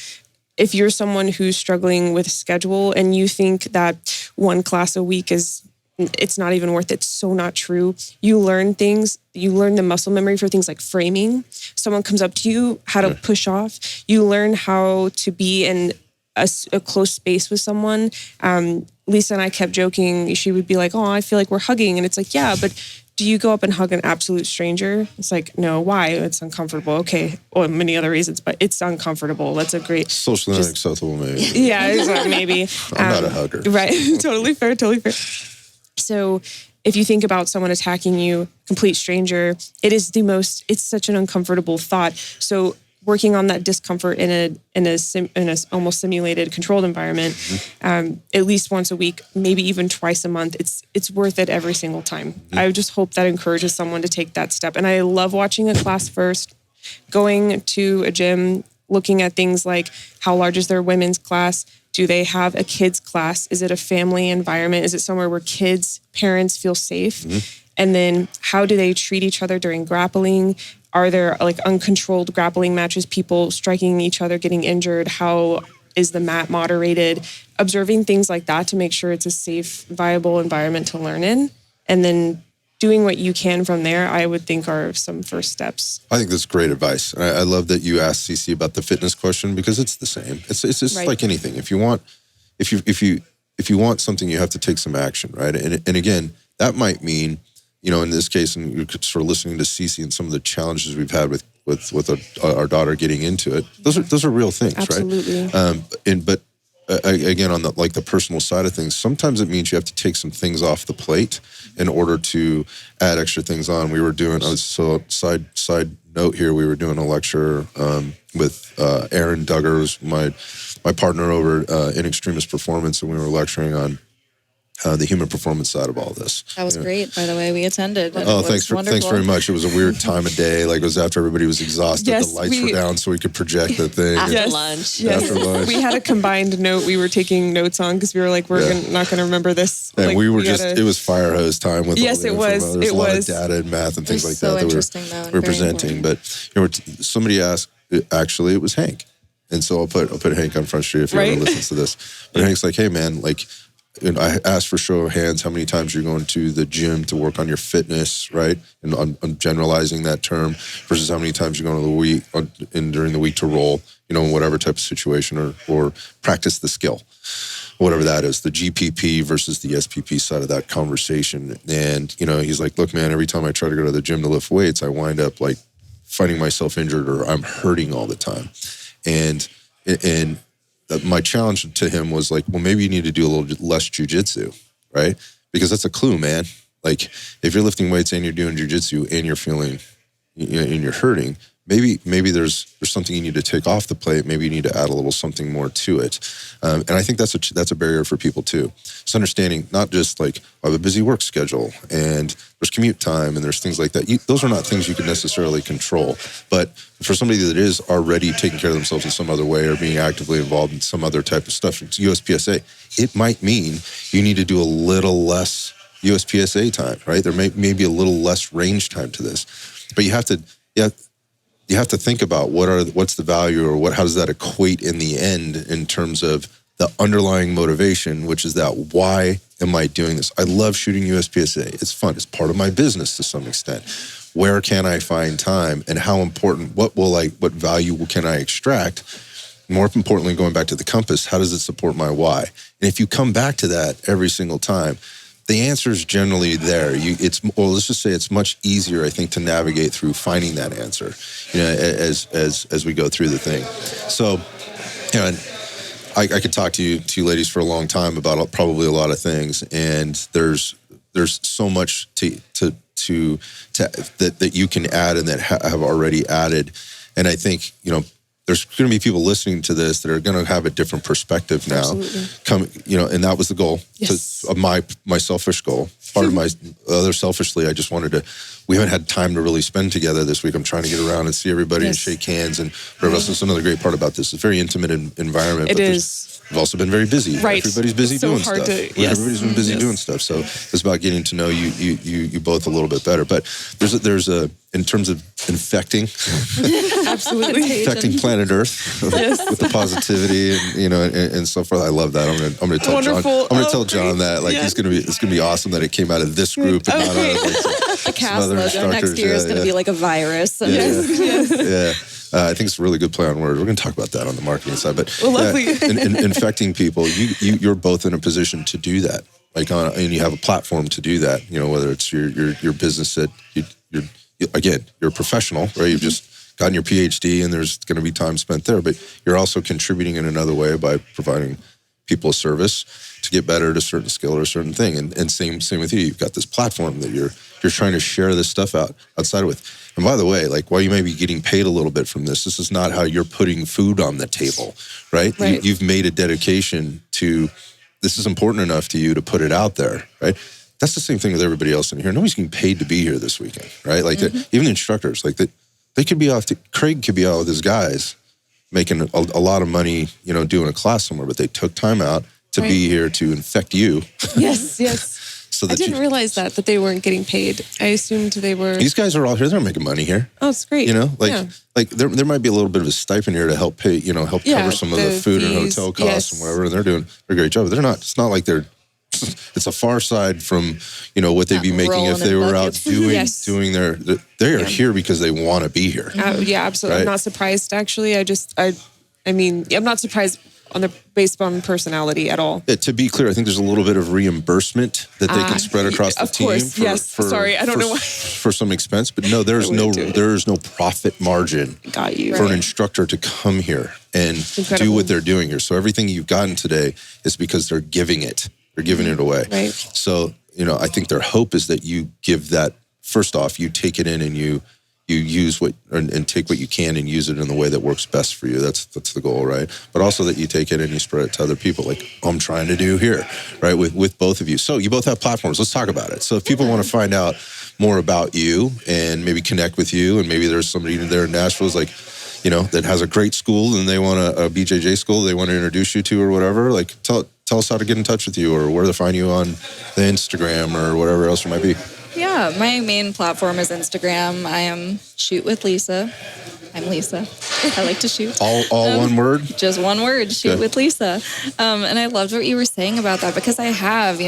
if you're someone who's struggling with schedule and you think that 1 class a week it's not even worth it, it's so not true. You learn things. You learn the muscle memory for things like framing. Someone comes up to you, how to push off. You learn how to be in a close space with someone. Lisa and I kept joking. She would be like, oh, I feel like we're hugging. And it's like, yeah, but do you go up and hug an absolute stranger? It's like, no, why? It's uncomfortable. Okay. Well, many other reasons, but it's uncomfortable. That's a great... Socially unacceptable, maybe. Yeah, exactly, maybe. I'm not a hugger. Right. Totally fair. So if you think about someone attacking you, complete stranger, it's such an uncomfortable thought. So working on that discomfort in a almost simulated controlled environment, at least once a week, maybe even twice a month, it's worth it every single time. I just hope that encourages someone to take that step. And I love watching a class first, going to a gym, looking at things like how large is their women's class? Do they have a kids class? Is it a family environment? Is it somewhere where parents feel safe? And then how do they treat each other during grappling? Are there uncontrolled grappling matches, people striking each other, getting injured? How is the mat moderated? Observing things like that to make sure it's a safe, viable environment to learn in. And then doing what you can from there, I would think are some first steps. I think that's great advice. I love that you asked CeCe about the fitness question, because it's the same. It's just like anything. If you want something, you have to take some action, right? And again, that might mean, in this case, and you're sort of listening to CeCe and some of the challenges we've had with our daughter getting into it. Those are real things, absolutely. Right? But again, on the personal side of things, sometimes it means you have to take some things off the plate in order to add extra things on. We were doing, side note here, we were doing a lecture with Aaron Duggar, who's my partner over in Extremist Performance, and we were lecturing on the human performance side of all this. That was great, by the way. We attended. Thanks very much. It was a weird time of day. It was after everybody was exhausted. Yes, the lights were down so we could project the thing. After lunch. Yes. After lunch. We had a combined note we were taking notes on, because we were like, not going to remember this. And we were it was fire hose time with yes, all the it was. There's a lot of data and math and things like that interesting, we were presenting. But somebody asked, actually, it was Hank. And so I'll put Hank on Front Street if he ever listens to this. But Hank's like, hey man, like, I asked for show of hands how many times you're going to the gym to work on your fitness, right? And I'm generalizing that term versus how many times you're going to the week during the week to roll, in whatever type of situation or practice the skill, whatever that is, the GPP versus the SPP side of that conversation. And, he's like, look, man, every time I try to go to the gym to lift weights, I wind up like finding myself injured or I'm hurting all the time. And my challenge to him was like, well, maybe you need to do a little bit less jujitsu, right? Because that's a clue, man. Like if you're lifting weights and you're doing jujitsu and you're feeling, and you're hurting, maybe there's something you need to take off the plate. Maybe you need to add a little something more to it. And I think that's a barrier for people too. It's understanding not just like I have a busy work schedule and there's commute time and there's things like that. Those are not things you can necessarily control. But for somebody that is already taking care of themselves in some other way or being actively involved in some other type of stuff, USPSA, it might mean you need to do a little less USPSA time, right? There may be a little less range time to this, but you have to think about what's the value or how does that equate in the end in terms of the underlying motivation, which is that why am I doing this? I love shooting USPSA. It's fun. It's part of my business to some extent. Where can I find time and how important, what value can I extract? More importantly, going back to the compass, how does it support my why? And if you come back to that every single time, the answer is generally there. Let's just say it's much easier, I think, to navigate through finding that answer, as we go through the thing. So, and I could talk to you ladies for a long time about probably a lot of things, and there's so much that you can add and that have already added, and I think there's going to be people listening to this that are going to have a different perspective now. Absolutely. And that was the goal. Yes. My selfish goal. Part of my other selfishly, I just we haven't had time to really spend together this week. I'm trying to get around and see everybody and shake hands and whatever else. That's another great part about this. It's a very intimate environment. It is. We've also been very busy. Right. Everybody's busy doing stuff. Everybody's been busy doing stuff. So it's about getting to know you both a little bit better. But there's a in terms of infecting, absolutely infecting planet Earth with the positivity and so forth. I love that. I'm gonna tell John. I'm gonna tell John that it's gonna be awesome that it came out of this group and not out of the cast logo next year is gonna be like a virus. I think it's a really good play on words. We're going to talk about that on the marketing side, but infecting people, you're both in a position to do that. And you have a platform to do that. Whether it's your business that you're a professional, right? You've just gotten your PhD, and there's going to be time spent there, but you're also contributing in another way by providing people a service to get better at a certain skill or a certain thing. And same with you. You've got this platform that you're trying to share this stuff outside with. And by the way, while you may be getting paid a little bit from this is not how you're putting food on the table, right? You've made a dedication to, this is important enough to you to put it out there, right? That's the same thing with everybody else in here. Nobody's getting paid to be here this weekend, right? Even the instructors, they could be off, Craig could be out with his guys making a lot of money, doing a class somewhere, but they took time out to be here to infect you. Yes. So I didn't realize that they weren't getting paid. I assumed they were. These guys are all here. They're making money here. Oh, it's great. There might be a little bit of a stipend here to help pay, help cover some of the food fees, and hotel costs and whatever. And they're doing a great job. It's not like they're, it's a far side from, what they'd be making if they were out doing they are here because they want to be here. Absolutely. Right? I'm not surprised, actually. I'm not surprised based on personality at all. Yeah, to be clear, I think there's a little bit of reimbursement that they can spread across the team. Sorry, I don't know why. For some expense, but no, there is no profit margin for an instructor to come here and do what they're doing here. So everything you've gotten today is because they're giving it. They're giving it away. Right. So, I think their hope is that you give that, first off, you take it in and you use and take what you can and use it in the way that works best for you. That's the goal, right? But also that you take it and you spread it to other people, like I'm trying to do here, right? With both of you. So you both have platforms. Let's talk about it. So if people want to find out more about you and maybe connect with you, and maybe there's somebody there in Nashville that has a great school and they want a BJJ school they want to introduce you to or whatever, tell us how to get in touch with you or where to find you on the Instagram or whatever else it might be. Yeah, my main platform is Instagram. I am Shoot with Lisa. I'm Lisa. I like to shoot. All one word? Just one word, shoot Okay. with Lisa. And I loved what you were saying about that, because I have,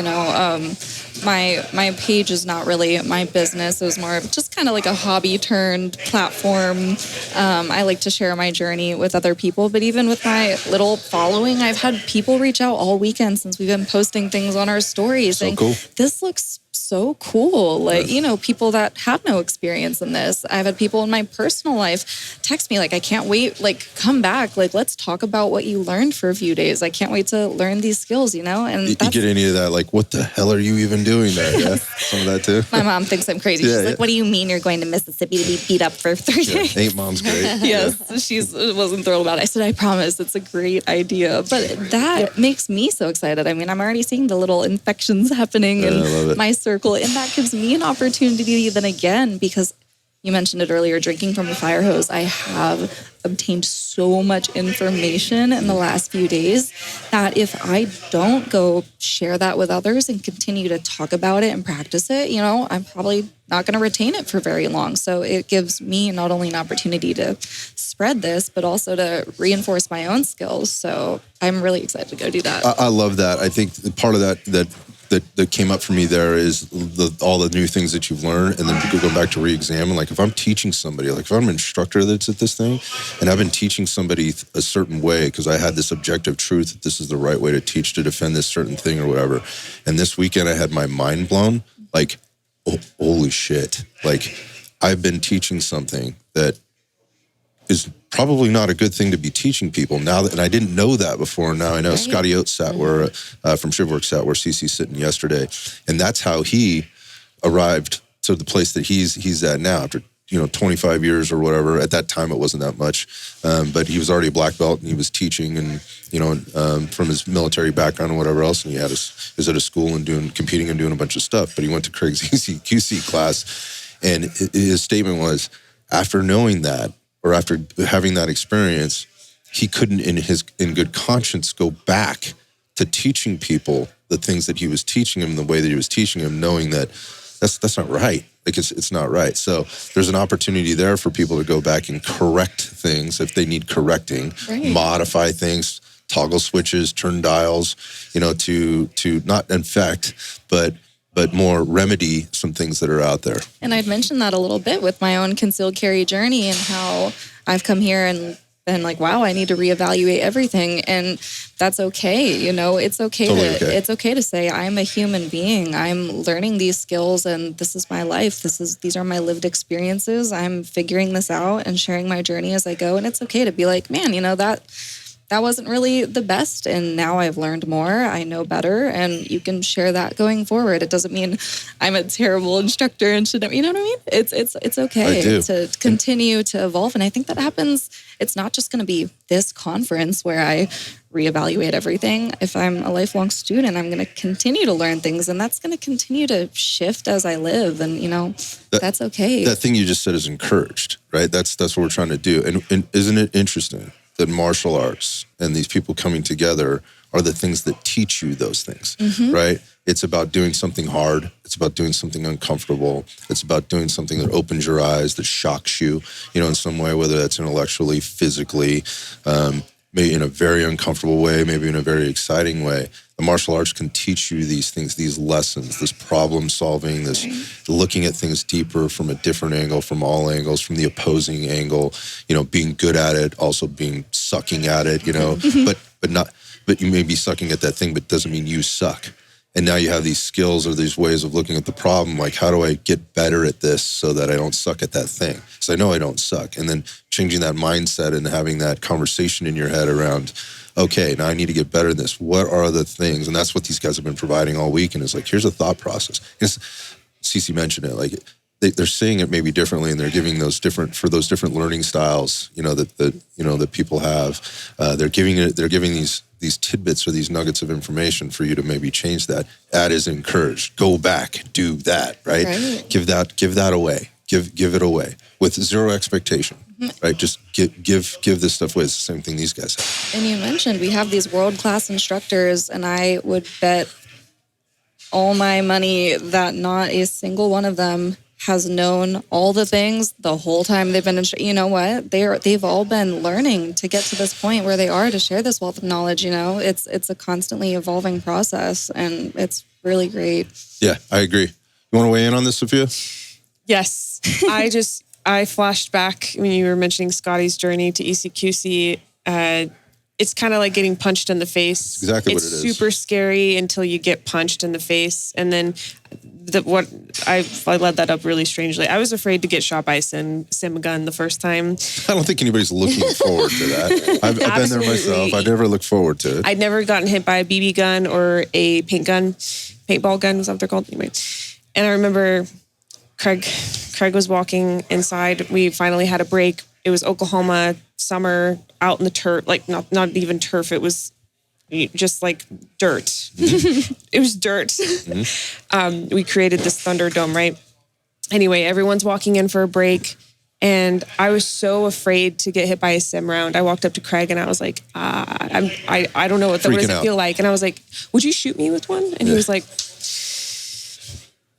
my page is not really my business. It was more of just kind of like a hobby turned platform. I like to share my journey with other people, but even with my little following, I've had people reach out all weekend since we've been posting things on our stories saying, cool. this looks so cool. Like, people that have no experience in this. I've had people in my personal life text me like, I can't wait, like, come back. Like, let's talk about what you learned for a few days. I can't wait to learn these skills, And You get any of that? Like, what the hell are you even doing there? Yeah, some of that too. my mom thinks I'm crazy. She's like, what do you mean you're going to Mississippi to be beat up for 3 days? Ain't mom's great? Yes, she wasn't thrilled about it. I said, I promise, it's a great idea. But that makes me so excited. I mean, I'm already seeing the little infections happening in my circle. And that gives me an opportunity then again, because you mentioned it earlier, drinking from a fire hose. I have obtained so much information in the last few days that if I don't go share that with others and continue to talk about it and practice it, I'm probably not going to retain it for very long. So it gives me not only an opportunity to spread this, but also to reinforce my own skills. So I'm really excited to go do that. I love that. I think part of that came up for me there is all the new things that you've learned, and then go back to re-examine. Like, if I'm teaching somebody, like if I'm an instructor that's at this thing, and I've been teaching somebody a certain way because I had this objective truth that this is the right way to teach, to defend this certain thing or whatever, and this weekend I had my mind blown, like, oh, holy shit. Like, I've been teaching something that is probably not a good thing to be teaching people now, and I didn't know that before. Now I know. Right. Scotty Oates sat where from Shivworks sat where CeCe's sitting yesterday, and that's how he arrived to the place that he's at now after 25 years or whatever. At that time it wasn't that much, but he was already a black belt and he was teaching, and from his military background and whatever else, and he was at a school and competing and doing a bunch of stuff. But he went to Craig's QC class, and his statement was, after knowing that, or after having that experience, he couldn't in good conscience go back to teaching people the things that he was teaching them the way that he was teaching them, knowing that that's not right. Like, it's not right. So there's an opportunity there for people to go back and correct things if they need correcting, modify things, toggle switches, turn dials, to not infect, but more remedy some things that are out there. And I'd mentioned that a little bit with my own concealed carry journey and how I've come here and been like, wow, I need to reevaluate everything. And that's okay. It's okay it's okay to say, I'm a human being. I'm learning these skills and this is my life. These are my lived experiences. I'm figuring this out and sharing my journey as I go. And it's okay to be like, man, that wasn't really the best, and now I've learned more, I know better, and you can share that going forward. It doesn't mean I'm a terrible instructor and should, you know what I mean? It's okay to continue to evolve, and I think that happens. It's not just going to be this conference where I reevaluate everything. If I'm a lifelong student, I'm going to continue to learn things, and that's going to continue to shift as I live, and that's okay. That thing you just said is encouraged, right? That's what we're trying to do, and isn't it interesting that martial arts and these people coming together are the things that teach you those things, right? It's about doing something hard. It's about doing something uncomfortable. It's about doing something that opens your eyes, that shocks you, in some way, whether that's intellectually, physically, maybe in a very uncomfortable way, maybe in a very exciting way. The martial arts can teach you these things, these lessons, this problem solving, this looking at things deeper from a different angle, from all angles, from the opposing angle, being good at it, also being sucking at it, but you may be sucking at that thing, but doesn't mean you suck. And now you have these skills or these ways of looking at the problem, like, how do I get better at this so that I don't suck at that thing? So I know I don't suck. And then changing that mindset and having that conversation in your head around, okay, now I need to get better at this. What are the things? And that's what these guys have been providing all week. And it's like, here's a thought process. CeCe mentioned it, like, they're seeing it maybe differently, and they're giving those different learning styles, that people have. They're giving these tidbits or these nuggets of information for you to maybe change that. That is encouraged. Go back, do that, right? Give that away. Give it away with zero expectation, right? Just give this stuff away. It's the same thing these guys have. And you mentioned we have these world-class instructors, and I would bet all my money that not a single one of them has known all the things the whole time they've been you know what? They've all been learning to get to this point where they are to share this wealth of knowledge, you know? It's a constantly evolving process, and it's really great. Yeah, I agree. You want to weigh in on this, Sophia? Yes. I flashed back when you were mentioning Scotty's journey to ECQC. It's kind of like getting punched in the face. That's exactly what it is. It's super scary until you get punched in the face. And then I led that up really strangely. I was afraid to get shot by a sim gun the first time. I don't think anybody's looking forward to that. I've been there myself. I never look forward to it. I'd never gotten hit by a BB gun or a paintball gun, is that what they're called? Anyway. And I remember Craig was walking inside. We finally had a break. It was Oklahoma summer, out in the turf, like not even turf. It was just like dirt. Mm-hmm. It was dirt. Mm-hmm. We created this Thunderdome, right? Anyway, everyone's walking in for a break, and I was so afraid to get hit by a sim round. I walked up to Craig and I was like, I don't know what does it feel like? And I was like, would you shoot me with one? And he was like,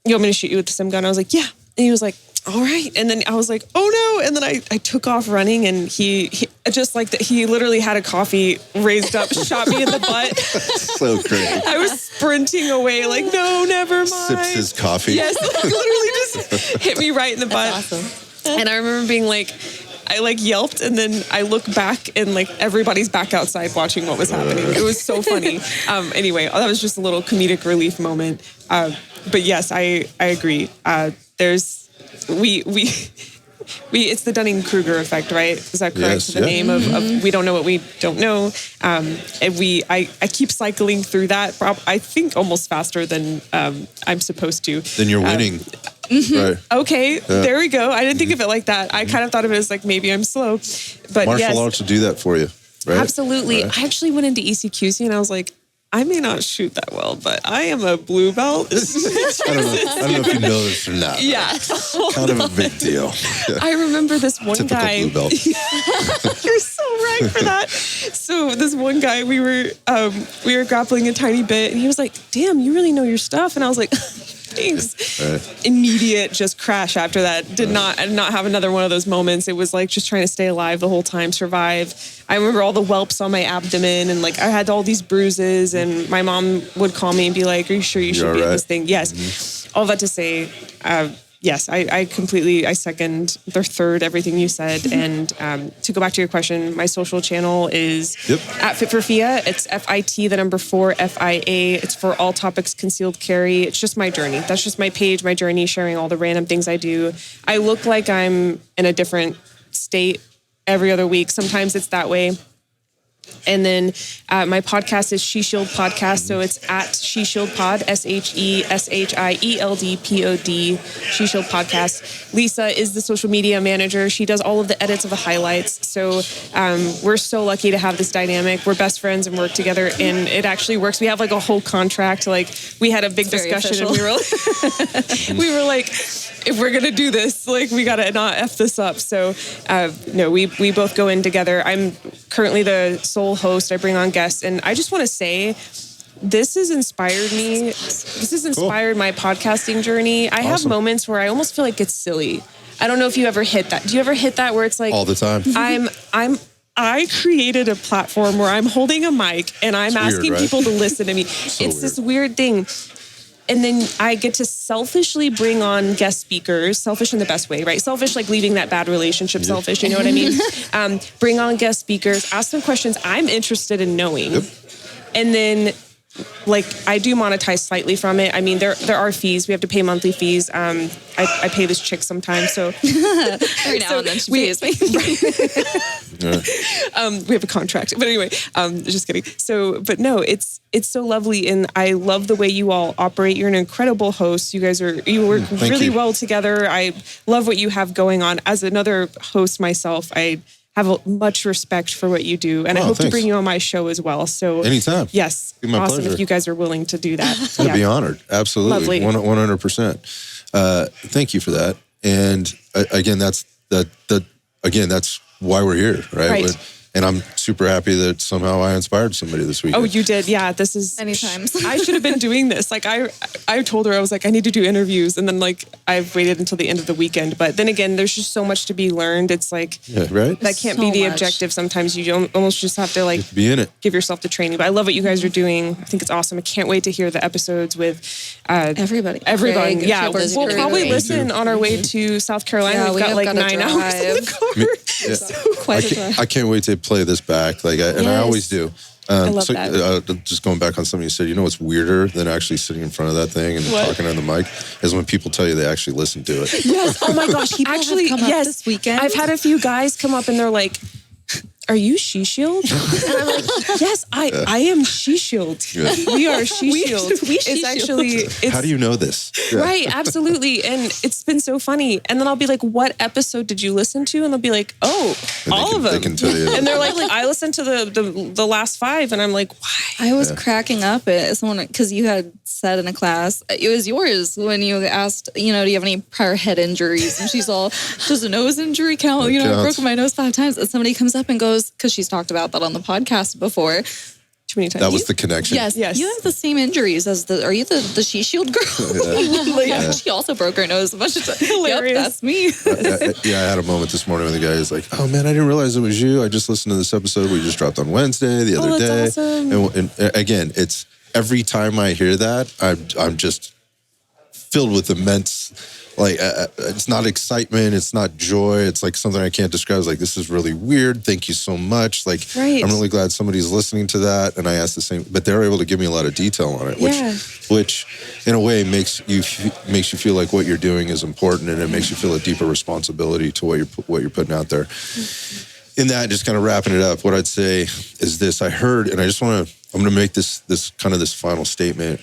you want me to shoot you with the sim gun? I was like, yeah. And he was like, all right. And then I was like, oh no. And then I took off running, and he just like that. He literally had a coffee raised up, shot me in the butt. So great. I was sprinting away like, no, never mind. Sips his coffee. Yes, literally just hit me right in the butt. That's awesome. And I remember being like, I like yelped, and then I look back and like everybody's back outside watching what was happening. It was so funny. Anyway, that was just a little comedic relief moment. But yes, I agree. It's the Dunning-Kruger effect, right? Is that correct? Yes, the name of we don't know what we don't know. And I keep cycling through that, I think almost faster than I'm supposed to. Then you're winning. Right. Okay, there we go. I didn't think of it like that. I kind of thought of it as like, maybe I'm slow. But Martial arts will do that for you, right? Absolutely. Right. I actually went into ECQC and I was like, I may not shoot that well, but I am a blue belt. I don't know if you know this or not. Yeah. Kind of a big deal. Yeah. I remember this one Typical guy. blue belt. You're so right for that. So this one guy, we were grappling a tiny bit, and he was like, damn, you really know your stuff. And I was like, thanks. Right. Immediate just crash after that. I did not have another one of those moments. It was like just trying to stay alive the whole time, survive. I remember all the whelps on my abdomen, and like I had all these bruises, and my mom would call me and be like, are you sure you should be in this thing? Yes. Mm-hmm. All that to say, yes, I completely second the third everything you said. And to go back to your question, my social channel is at Fit for FIA. It's FIT, the number 4, FIA. It's for all topics concealed carry. It's just my journey. That's just my page, my journey, sharing all the random things I do. I look like I'm in a different state every other week. Sometimes it's that way. And then my podcast is She Shield Podcast. So it's at She Shield Pod, SHESHIELDPOD, She Shield Podcast. Lisa is the social media manager. She does all of the edits of the highlights. So we're so lucky to have this dynamic. We're best friends and work together, and it actually works. We have like a whole contract. Like we had a big discussion, and we were like, if we're gonna do this, like we gotta not F this up. So no, we both go in together. I'm currently the sole host. I bring on guests, and I just want to say, this has inspired me. This has inspired my podcasting journey. I have moments where I almost feel like it's silly. I don't know if you ever hit that. Do you ever hit that where it's like all the time? I created a platform where I'm holding a mic and I'm asking people to listen to me. It's this weird thing. And then I get to selfishly bring on guest speakers, selfish in the best way, right? Selfish, like leaving that bad relationship, selfish, you know what I mean? Bring on guest speakers, ask them questions I'm interested in knowing. And then, like, I do monetize slightly from it. I mean, there are fees. We have to pay monthly fees. I pay this chick sometimes, so every now and then she pays me. We have a contract, but anyway, just kidding. So, but no, it's so lovely, and I love the way you all operate. You're an incredible host. You work really well together. I love what you have going on. As another host myself, I have much respect for what you do, and I hope to bring you on my show as well. So anytime. Yes, be my awesome pleasure. if you guys are willing to do that. I'd be honored. Absolutely, 100%. Thank you for that. And again, that's why we're here, right? And I'm super happy that somehow I inspired somebody this week. Oh, you did. Yeah. This is Many times. I should have been doing this. Like I told her, I was like, I need to do interviews. And then like, I've waited until the end of the weekend. But then again, there's just so much to be learned. It's like, right? That can't So be the much. objective. Sometimes you almost just have to like Be in it. give yourself the training. But I love what you guys are doing. I think it's awesome. I can't wait to hear the episodes with Everybody. everyone. Greg, Yeah. Chipper's We'll great. probably Me listen on our way to South Carolina. Yeah, We've we got have like got a 9 hours in the drive. car. Quite a drive. I can't wait to play this back. Like, and I Yes. always do. I love that. Just going back on something you said, you know what's weirder than actually sitting in front of that thing and What? talking on the mic is when people tell you they actually listen to it. Yes. Oh my gosh. People have Actually, come up yes. this weekend. I've had a few guys come up and they're like, "Are you She Shield?" And I'm like, "Yes, I am She Shield. Yeah. We are She Shield. we She It's actually it's How do you know this? Yeah. right, absolutely." And it's been so funny. And then I'll be like, "What episode did you listen to?" And they'll be like, "Oh, And all of them." They can tell you. And they're like, "I listened to the last 5," and I'm like, "Why?" I was cracking up at someone because you had said in a class, it was yours when you asked, do you have any prior head injuries? And she's all, does a nose injury count? It I counts. broke my nose 5 times. And somebody comes up and goes, because she's talked about that on the podcast before. Too many times. That was the connection. Yes, Yes. you have the same injuries as are you the She Shield girl? Yeah. She also broke her nose a bunch of times. Hilarious. Yep, that's me. Yeah, I had a moment this morning when the guy is like, "Oh man, I didn't realize it was you. I just listened to this episode we just dropped on Wednesday the other day." that's awesome. And again, it's every time I hear that, I'm just filled with immense, like, it's not excitement, it's not joy, it's like something I can't describe. It's like, this is really weird. Thank you so much. Like, Right. I'm really glad somebody's listening to that. And I asked the same, but they're able to give me a lot of detail on it, which in a way makes you feel like what you're doing is important, and it makes you feel a deeper responsibility to what you're putting out there. In that, just kind of wrapping it up, what I'd say is this: I heard, and I'm going to make this final statement,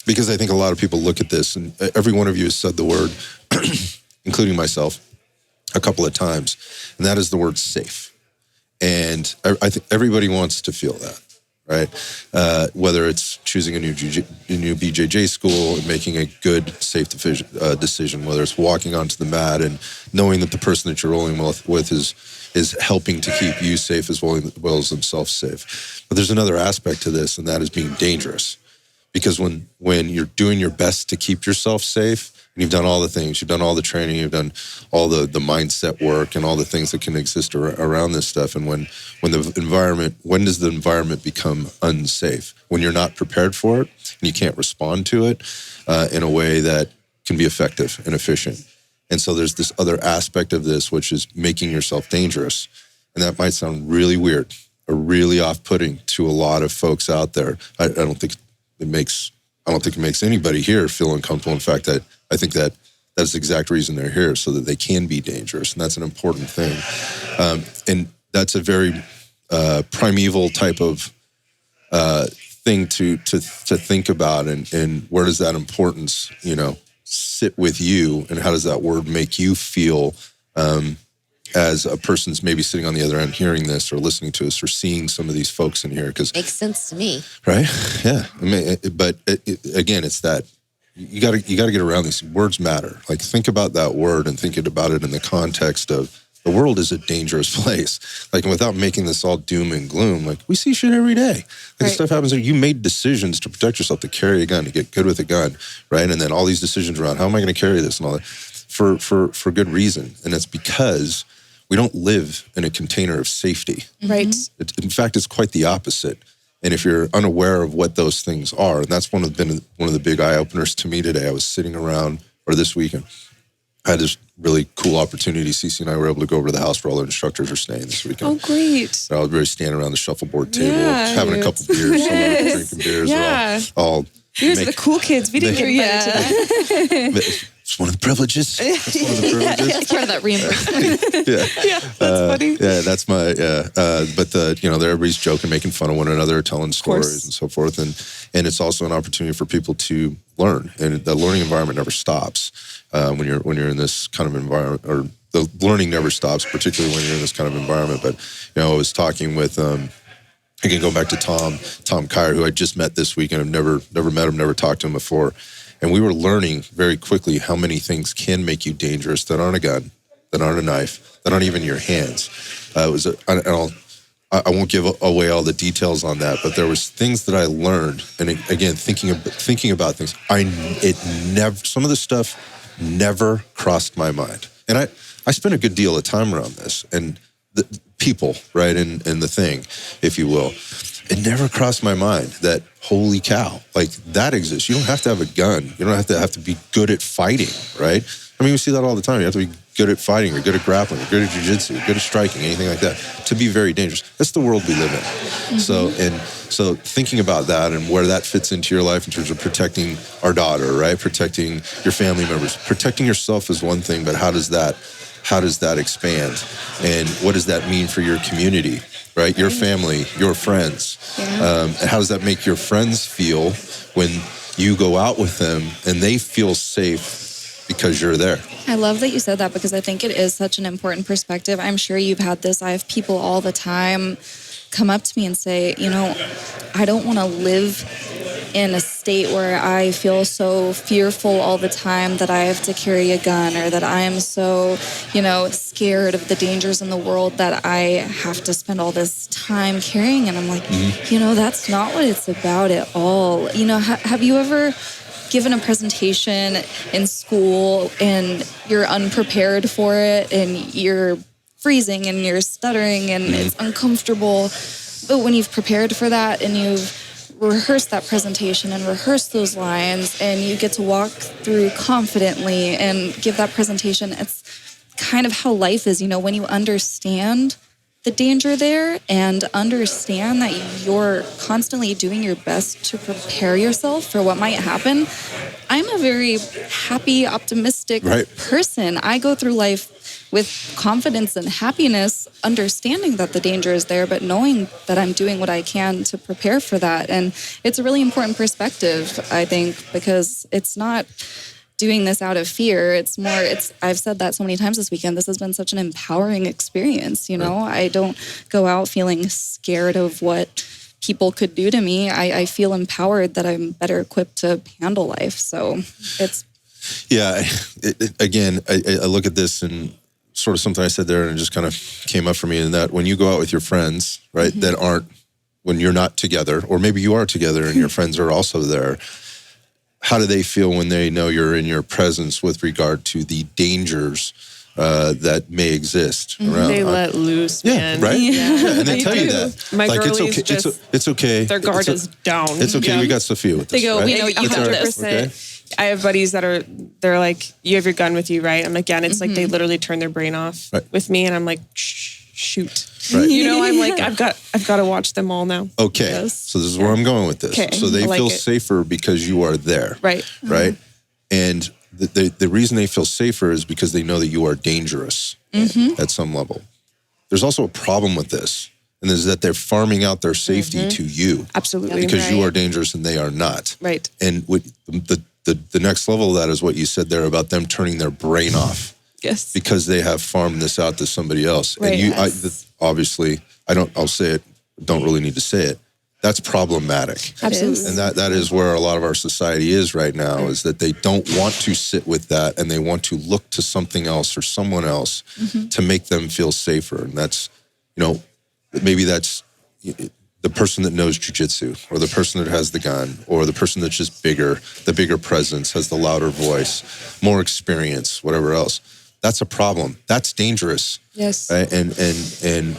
because I think a lot of people look at this, and every one of you has said the word, including myself, a couple of times, and that is the word safe. And I think everybody wants to feel that, right? Whether it's choosing a new BJJ school and making a good, safe decision, whether it's walking onto the mat and knowing that the person that you're rolling with is helping to keep you safe as well as themselves safe. But there's another aspect to this, and that is being dangerous. Because when you're doing your best to keep yourself safe, and you've done all the things, you've done all the training, you've done all the mindset work and all the things that can exist around this stuff, and when does the environment become unsafe? When you're not prepared for it and you can't respond to it in a way that can be effective and efficient. And so there's this other aspect of this, which is making yourself dangerous. And that might sound really weird or really off-putting to a lot of folks out there. I don't think it makes anybody here feel uncomfortable. In fact, I think that's the exact reason they're here, so that they can be dangerous. And that's an important thing. And that's a very primeval type of thing to think about. And where does that importance, sit with you, and how does that word make you feel as a person's maybe sitting on the other end hearing this or listening to us or seeing some of these folks in here? Because Makes sense to me. right? Yeah. I mean, but again, it's that you got to get around these words matter. Like, think about that word and think about it in the context of the world is a dangerous place. Like, and without making this all doom and gloom, like, we see shit every day. Like, stuff happens there. You made decisions to protect yourself, to carry a gun, to get good with a gun, right? And then all these decisions around, how am I going to carry this and all that, for good reason. And it's because we don't live in a container of safety. Right. In fact, it's quite the opposite. And if you're unaware of what those things are, and that's one of the big eye openers to me today. I was sitting around, or this weekend, I had this really cool opportunity. CeCe and I were able to go over to the house where all the instructors are staying this weekend. Oh, great. So I was very standing around the shuffleboard table, Yeah, having a couple beers, some of them drinking beers. Yeah. All Yours are the cool kids. We didn't get invited to that. It's one of the privileges. It's one of the privileges. It's part of that reimbursement. Yeah, That's funny. Yeah, that's my but everybody's joking, making fun of one another, telling stories and so forth, and it's also an opportunity for people to learn, and the learning environment never stops when you're in this kind of environment, or the learning never stops, particularly when you're in this kind of environment. But I was talking with again, going back to Tom Kyer, who I just met this week, and I've never met him, never talked to him before. And we were learning very quickly how many things can make you dangerous that aren't a gun, that aren't a knife, that aren't even your hands. I won't give away all the details on that, but there was things that I learned, and again, thinking about things. Some of the stuff never crossed my mind, and I spent a good deal of time around this and the people, right, and the thing, if you will. It never crossed my mind that, holy cow, like that exists. You don't have to have a gun. You don't have to be good at fighting, right? I mean, we see that all the time. You have to be good at fighting or good at grappling or good at jiu-jitsu or good at striking, anything like that, to be very dangerous. That's the world we live in. Mm-hmm. So thinking about that and where that fits into your life in terms of protecting our daughter, right? Protecting your family members. Protecting yourself is one thing, but how does that expand? And what does that mean for your community, right? Your family, your friends. Yeah. And how does that make your friends feel when you go out with them and they feel safe because you're there? I love that you said that, because I think it is such an important perspective. I'm sure you've had this. I have people all the time come up to me and say, I don't want to live in a state where I feel so fearful all the time that I have to carry a gun, or that I am so, scared of the dangers in the world that I have to spend all this time carrying. And I'm like, that's not what it's about at all. Have you ever given a presentation in school and you're unprepared for it and you're freezing and you're stuttering and it's uncomfortable? But when you've prepared for that and you've rehearsed that presentation and rehearsed those lines and you get to walk through confidently and give that presentation, it's kind of how life is, when you understand the danger there and understand that you're constantly doing your best to prepare yourself for what might happen. I'm a very happy, optimistic person. I go through life with confidence and happiness, understanding that the danger is there, but knowing that I'm doing what I can to prepare for that. And it's a really important perspective, I think, because it's not doing this out of fear. I've said that so many times this weekend. This has been such an empowering experience. I don't go out feeling scared of what people could do to me. I feel empowered that I'm better equipped to handle life. So it's... Yeah, again, I look at this and sort of something I said there and it just kind of came up for me, in that when you go out with your friends, right, that aren't, when you're not together, or maybe you are together and your friends are also there, how do they feel when they know you're in your presence with regard to the dangers that may exist around? They let loose, man. Right? Yeah, and they tell you that. My like, girlies it's okay. Their guard is down. It's okay. Yeah. We got Sophia with us. They go, right? we know you have this. Okay. I have buddies they're like, you have your gun with you, right? I'm like, yeah. And it's like they literally turn their brain off with me, and I'm like, shoot. Right. I'm like, I've got to watch them all now. Okay. Yes. So this is where I'm going with this. Okay. So they feel safer because you are there. Right. Right. And the reason they feel safer is because they know that you are dangerous at some level. There's also a problem with this, and is that they're farming out their safety to you. Absolutely. Because you are dangerous and they are not. Right. And the next level of that is what you said there about them turning their brain off. Yes. Because they have farmed this out to somebody else. Right. And obviously, I'll say it, don't really need to say it. That's problematic. Absolutely. And that is where a lot of our society is right now, is that they don't want to sit with that and they want to look to something else or someone else to make them feel safer. And that's, maybe that's the person that knows jiu-jitsu, or the person that has the gun, or the person that's just bigger, the bigger presence, has the louder voice, more experience, whatever else. That's a problem. That's dangerous. Yes. Right? And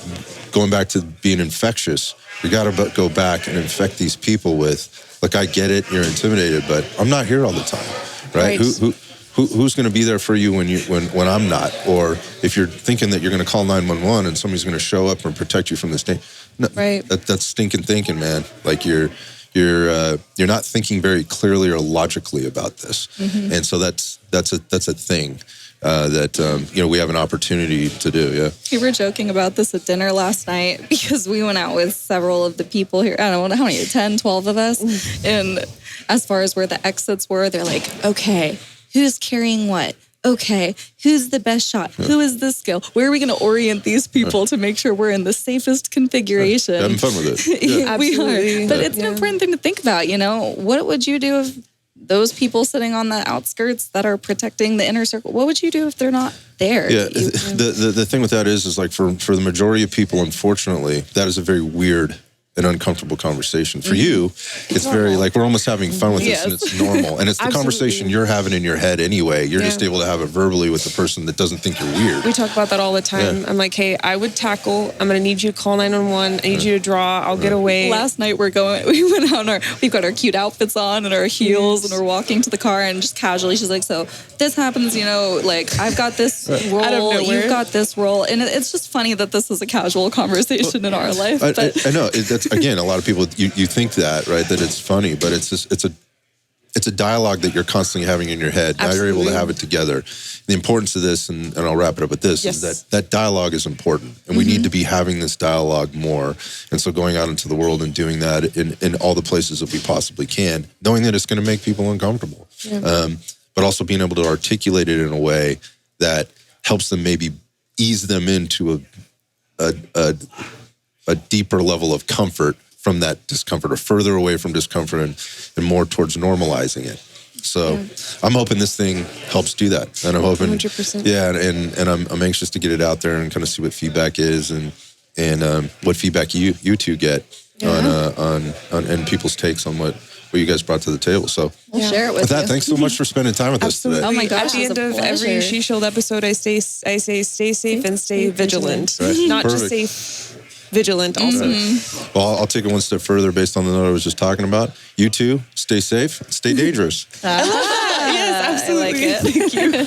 going back to being infectious, you got to go back and infect these people with, look, I get it, you're intimidated, but I'm not here all the time, right? Who's going to be there for you when I'm not? Or if you're thinking that you're going to call 911 and somebody's going to show up and protect you from this thing, no, that's stinking thinking, man. Like you're not thinking very clearly or logically about this, and so that's a thing. That we have an opportunity to do. Yeah, we were joking about this at dinner last night because we went out with several of the people here. I don't know how many, 10, 12 of us. And as far as where the exits were, they're like, okay, who's carrying what? Okay, who's the best shot? Who is the skill? Where are we going to orient these people to make sure we're in the safest configuration? Having fun with it. Yeah. We are. But it's an important thing to think about, What would you do if those people sitting on the outskirts that are protecting the inner circle, what would you do if they're not there. Yeah, the thing with that is like for the majority of people, unfortunately, that is a very weird and uncomfortable conversation. For you, it's very like we're almost having fun with this, and it's normal. And it's the conversation you're having in your head anyway. You're just able to have it verbally with the person that doesn't think you're weird. We talk about that all the time. Yeah. I'm like, hey, I would tackle. I'm gonna need you to call 911. I need you to draw. I'll get away. Last night we went out we've got our cute outfits on and our heels and we're walking to the car and just casually she's like, so this happens, like I've got this role, you've got this role. And it's just funny that this is a casual conversation in our life. I know that's again, a lot of people you think that, right? That it's funny, but it's a dialogue that you're constantly having in your head. Absolutely. Now you're able to have it together. The importance of this, and I'll wrap it up with this, is that dialogue is important. And we need to be having this dialogue more. And so going out into the world and doing that in all the places that we possibly can, knowing that it's going to make people uncomfortable. Yeah. But also being able to articulate it in a way that helps them maybe ease them into a deeper level of comfort from that discomfort, or further away from discomfort and more towards normalizing it. So I'm hoping this thing helps do that. And I'm hoping 100%. Yeah, and I'm anxious to get it out there and kind of see what feedback is and what feedback you two get on people's takes on what you guys brought to the table. So we'll share it with you. Thanks so much for spending time with us today. Oh my gosh! At the end of every She Shield episode, I say stay safe and stay vigilant. Right. Not just safe, vigilant also. Mm-hmm. Well, I'll take it one step further based on the note I was just talking about. You too, stay safe, stay dangerous. Yes, absolutely. I like it. Thank you.